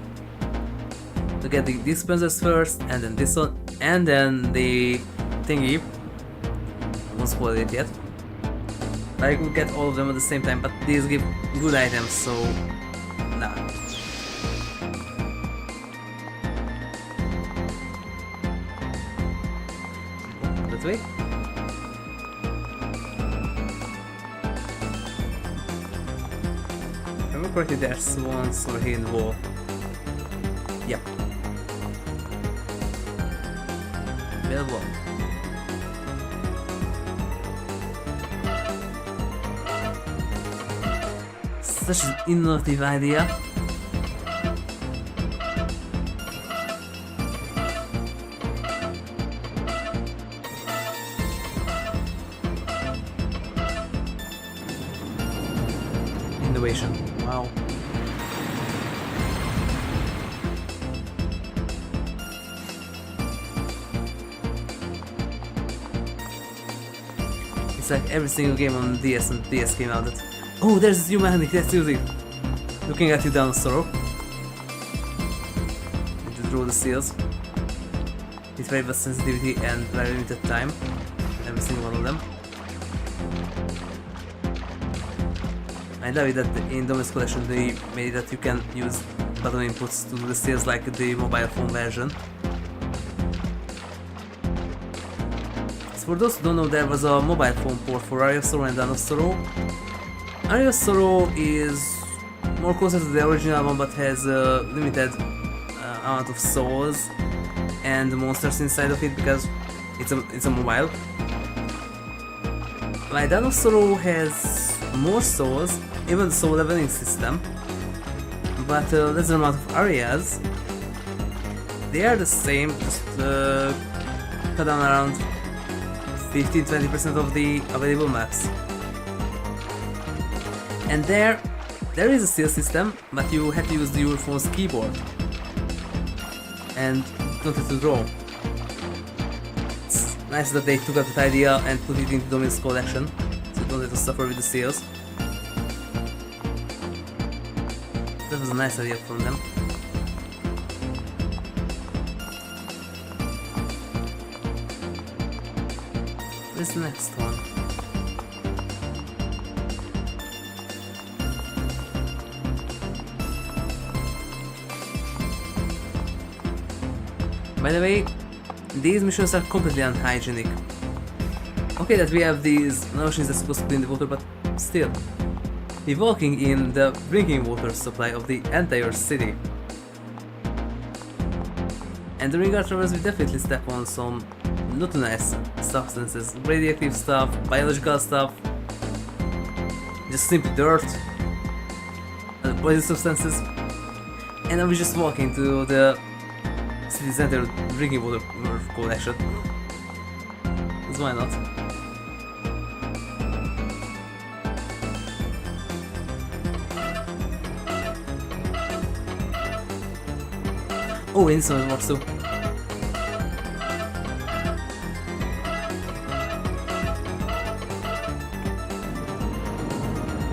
To get the dispensers first, and then this one, and then the thingy. Won't spoil it yet. I could get all of them at the same time, but these give good items, so nah. That way? If I remember correctly, there's one over here in the wall. Yep. Build wall. Such an innovative idea. Innovation. Wow. It's like every single game on DS and DS came out that. Oh, there's this new mechanic, let's use it! Looking at you down, Sorrow. Need to draw the seals. It's very fast sensitivity and very limited time. Every single one of them. I love it that in Dominus Collection they made it that you can use button inputs to do the seals like the mobile phone version. So for those who don't know, there was a mobile phone port for Area of Sorrow and Dawn of Sorrow. Area of Sorrow is more closer to the original one but has a limited amount of souls, and the monsters inside of it because it's a mobile. My dinosaur has more souls, even the soul leveling system, but lesser amount of areas. They are the same, just cut down around 15-20% of the available maps. And there is a steal system, but you have to use your phone's keyboard and don't have to draw. It's nice that they took up that idea and put it into Dominus collection, so you don't have to suffer with the steals. That was a nice idea from them. Where's the next one? By the way, these missions are completely unhygienic. Okay that we have these machines that's supposed to clean the water, but still. We're walking in the drinking water supply of the entire city. And during our travels we definitely step on some not nice substances, radioactive stuff, biological stuff, just simply dirt, poison substances, and I was just walking to the city center drinking water collection. So why not? Oh, instrument works too.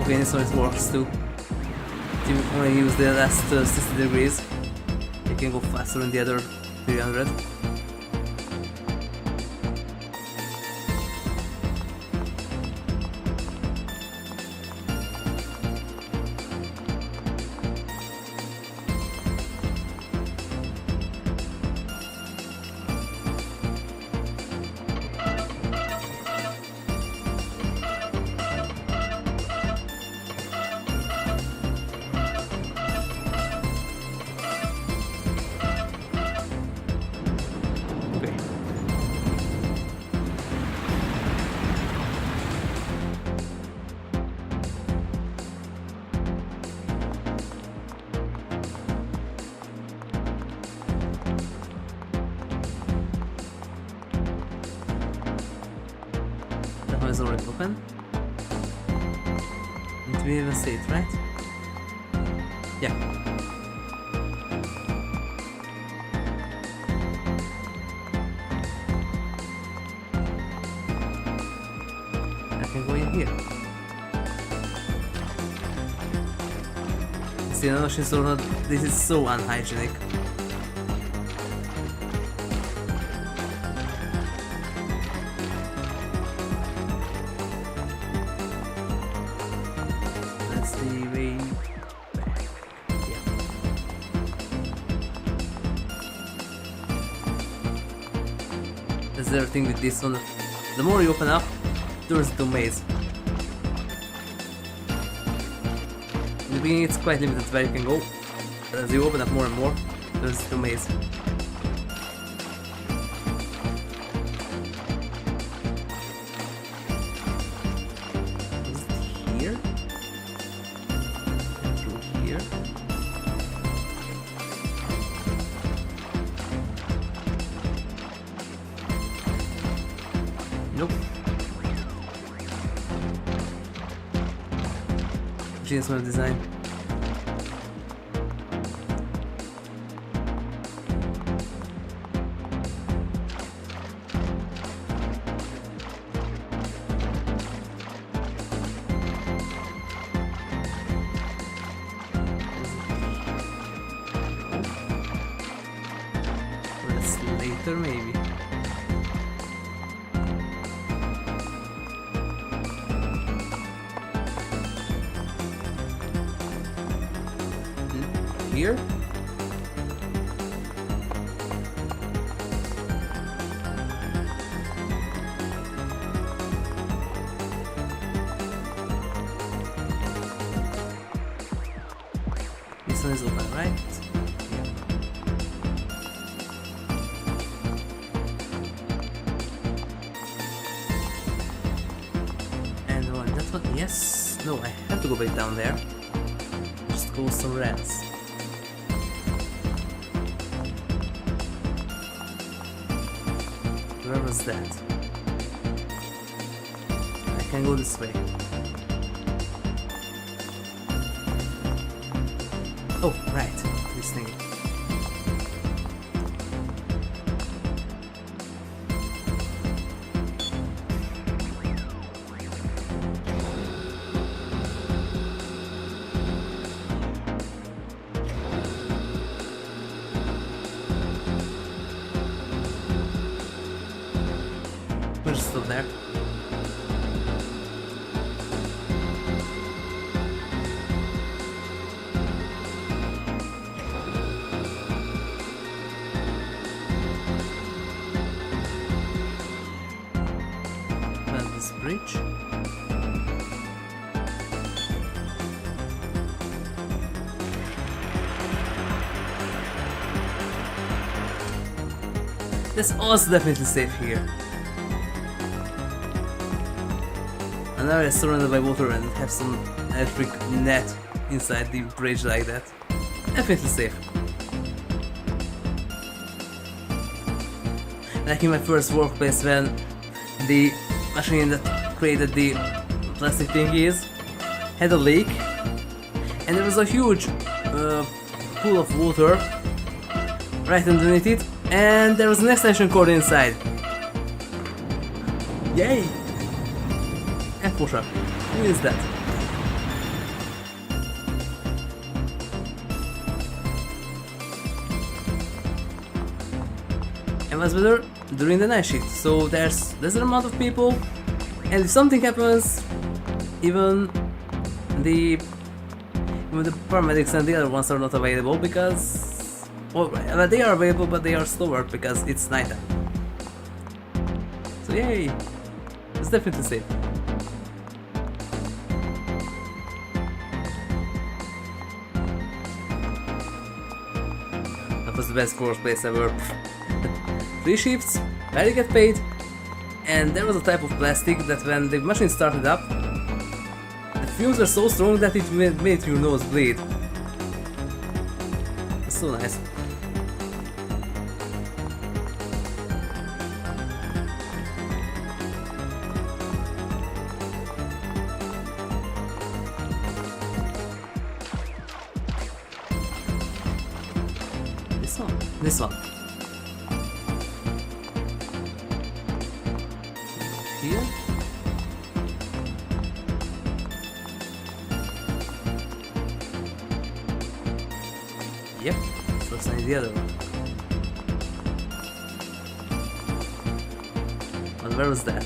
Okay, instrument works too. If you only use the last 60 degrees, you can go faster than the other 300. Is already open. Did we even say it right? Yeah. I can go in here. See, no, she's so not. This is so unhygienic. That's the other thing with this one. The more you open up, there's the maze. In the beginning it's quite limited where you can go, but as you open up more and more, there's the maze. Is it here? Through here? Nope. Genius web design. That's later maybe. Here? This one is open, right? No, I have to go back down there. Just go somewhere else. Where was that? I can go this way. Oh, right. This thing. We're still there. Well, this bridge. This also definitely safe here. And now it's surrounded by water and have some electric net inside the bridge like that. Definitely safe. Like in my first workplace when the machine that created the plastic thingies had a leak and there was a huge pool of water right underneath it and there was an extension cord inside. Yay! And push up. Who is that? And what's better? During the night shift, so there's an amount of people, and if something happens, even the paramedics and the other ones are not available because, well, they are available, but they are slower because it's nighttime. So yay, it's definitely safe. That was the best workplace ever. 3 shifts, barely get paid, and there was a type of plastic that when the machine started up, the fumes were so strong that it made your nose bleed. It's so nice. This one. Here? Yep, so it's the other one. But where was that?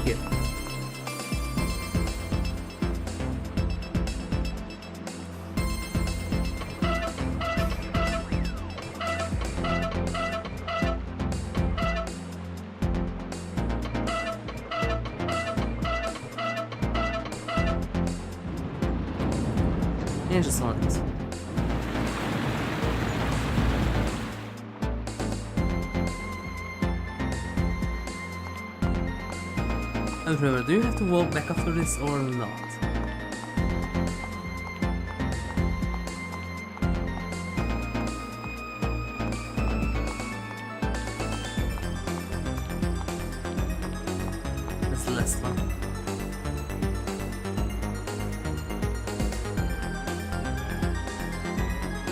Here. And just on it. And remember, do you have to walk back after this or not? That's the last one.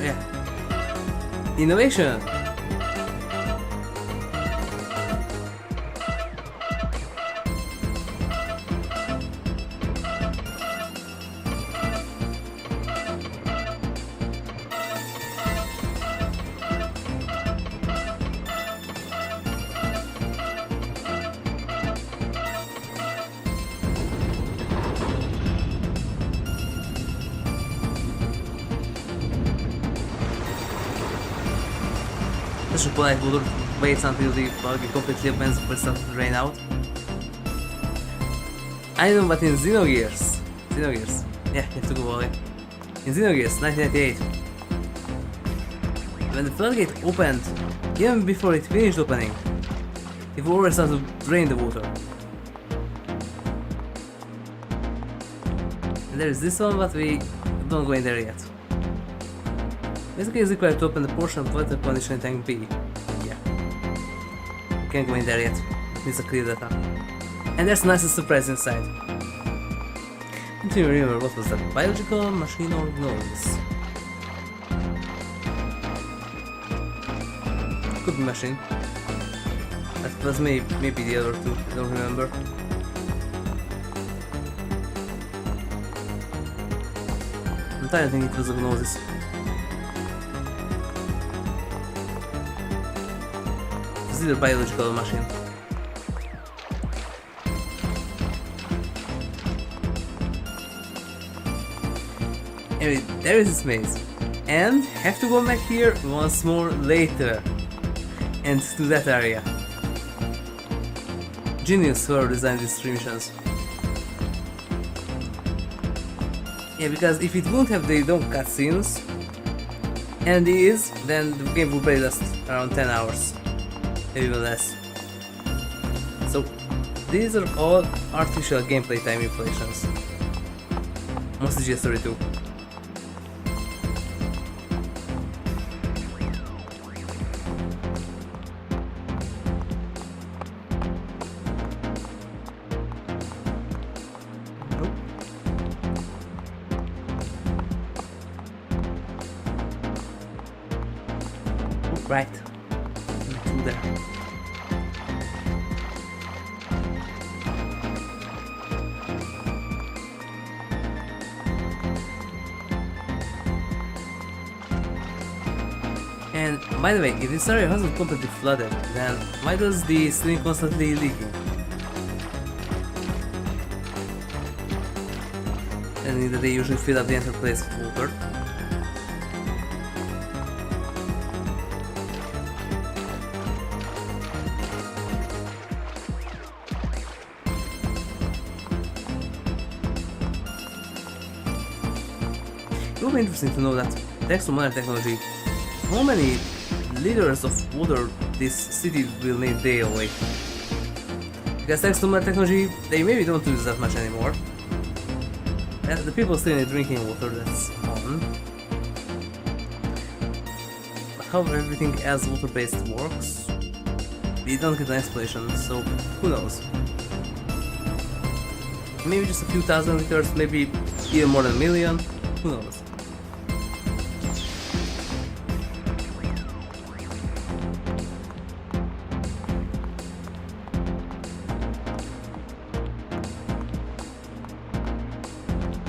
Yeah. Innovation! This reply will wait until the bug completely opens for stuff to drain out. I know, but in Xenogears, yeah, you have to go away. In Xenogears 1998, when the floodgate opened, even before it finished opening, it already started to drain the water. And there is this one, but we don't go in there yet. Basically, it's required to open the portion of water conditioning tank B. Yeah. Can't go in there yet. It needs a clear data. And there's a nice surprise inside. I don't even remember what was that. Biological, machine, or noise? Could be machine. That was maybe the other two. I don't remember. I'm tired of thinking it was a gnosis. It's either biological or machine. Anyway, there is this maze. And have to go back here once more later. And to that area. Genius whoever designed these three missions. Yeah, because if it won't have the don't cutscenes, and it is, then the game will probably last around 10 hours. Maybe even less. So, these are all artificial gameplay time manipulations. Mostly GS32. Right. Through there. And by the way, if this area hasn't completely flooded, then why does the stream constantly leaking? And they usually fill up the entire place with water. It will be interesting to know that, thanks to modern technology, how many liters of water this city will need daily. Because thanks to modern technology, they maybe don't use that much anymore. And the people still need drinking water, that's on. But how everything else water-based works, we don't get an explanation, so who knows. Maybe just a few thousand liters, maybe even more than a million, who knows.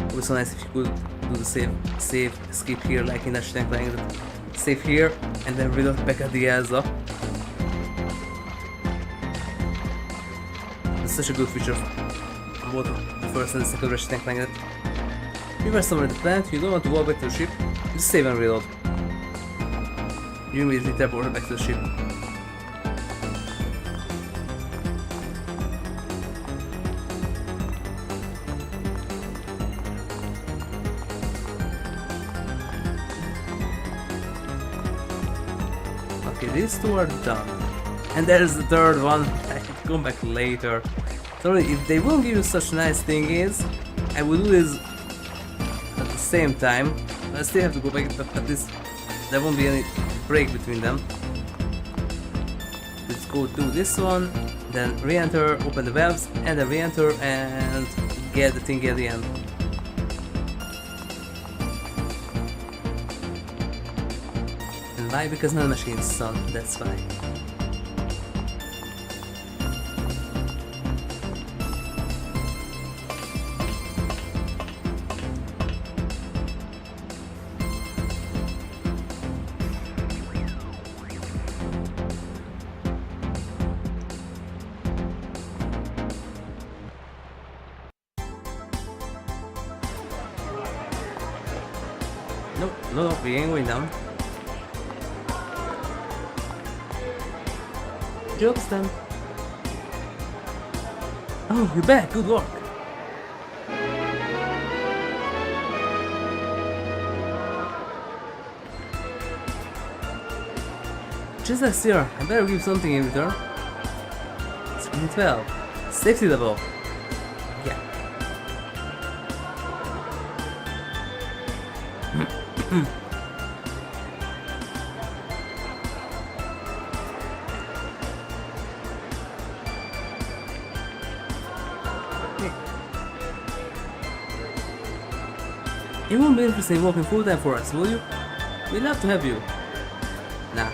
It would be so nice if you could do the save, skip here like in Tank playing that. Save here and then reload back at the Elsa. It's such a good feature on both the first and the second Tank playing that. You were somewhere at the plant, you don't want to walk back to the ship, just save and reload. You immediately teleport back to the ship. Okay, these two are done. And there's the third one. I can come back later. Sorry, if they won't give you such nice things, I will do this at the same time. I still have to go back, but at least there won't be any break between them. Let's go do this one, then re-enter, open the valves, and then re-enter and get the thing at the end. Why? Because no machine's son, that's why. No, we ain't going down. Jokes then. Oh, you're back. Good work. just last year, I better give something in return. Screen 12. Safety level. Yeah. You won't be interested in working full time for us, will you? We'd love to have you. Nah.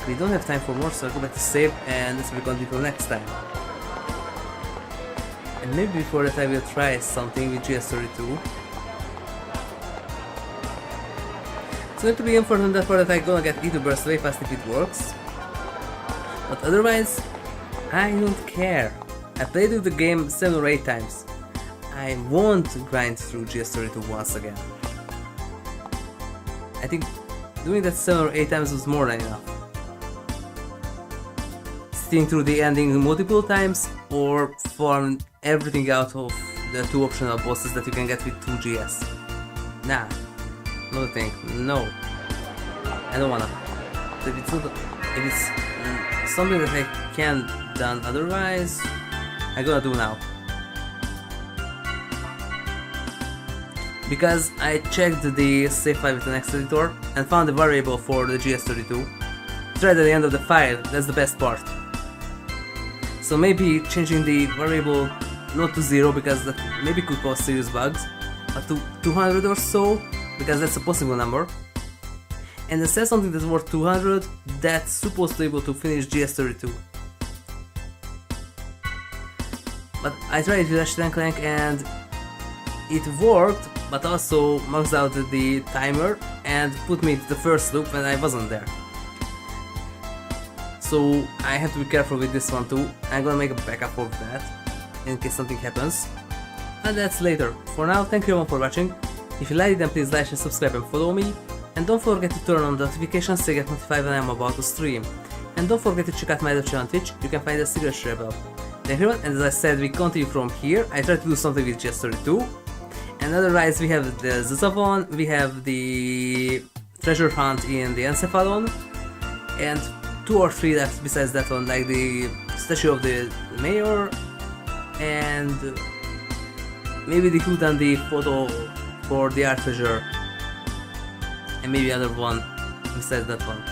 We don't have time for more, so I'll go back to save and this will continue next time. And maybe before that I will try something with GS32. It's going to be important that for that I'm gonna get E2 burst way fast if it works. But otherwise, I don't care. I played with the game 7 or 8 times. I won't grind through GS32 once again. I think doing that 7 or 8 times was more than enough. Sitting through the ending multiple times or farm everything out of the 2 optional bosses that you can get with 2 GS. Nah. No thing. No. I don't wanna. If it's something that I can't done otherwise, I'm gonna do now. Because I checked the save file with the next editor and found the variable for the GS32. It's right at the end of the file, that's the best part. So maybe changing the variable not to 0 because that maybe could cause serious bugs, but to 200 or so, because that's a possible number. And instead something that's worth 200, that's supposed to be able to finish GS32. But I tried with Ratchet & Clank and it worked, but also maxed out the timer and put me into the first loop when I wasn't there. So I have to be careful with this one too. I'm gonna make a backup of that in case something happens. And that's later. For now, thank you everyone for watching. If you liked it, then please like and subscribe and follow me. And don't forget to turn on the notifications to get notified when I'm about to stream. And don't forget to check out my other channel on Twitch, you can find us HigurashiRebel. Thank you everyone, and as I said, we continue from here. I try to do something with GS32. And otherwise we have the ZAZA one, we have the treasure hunt in the Encephalon, and 2 or 3 left besides that one, like the statue of the mayor, and maybe the hood and the photo for the art treasure, and maybe other one besides that one.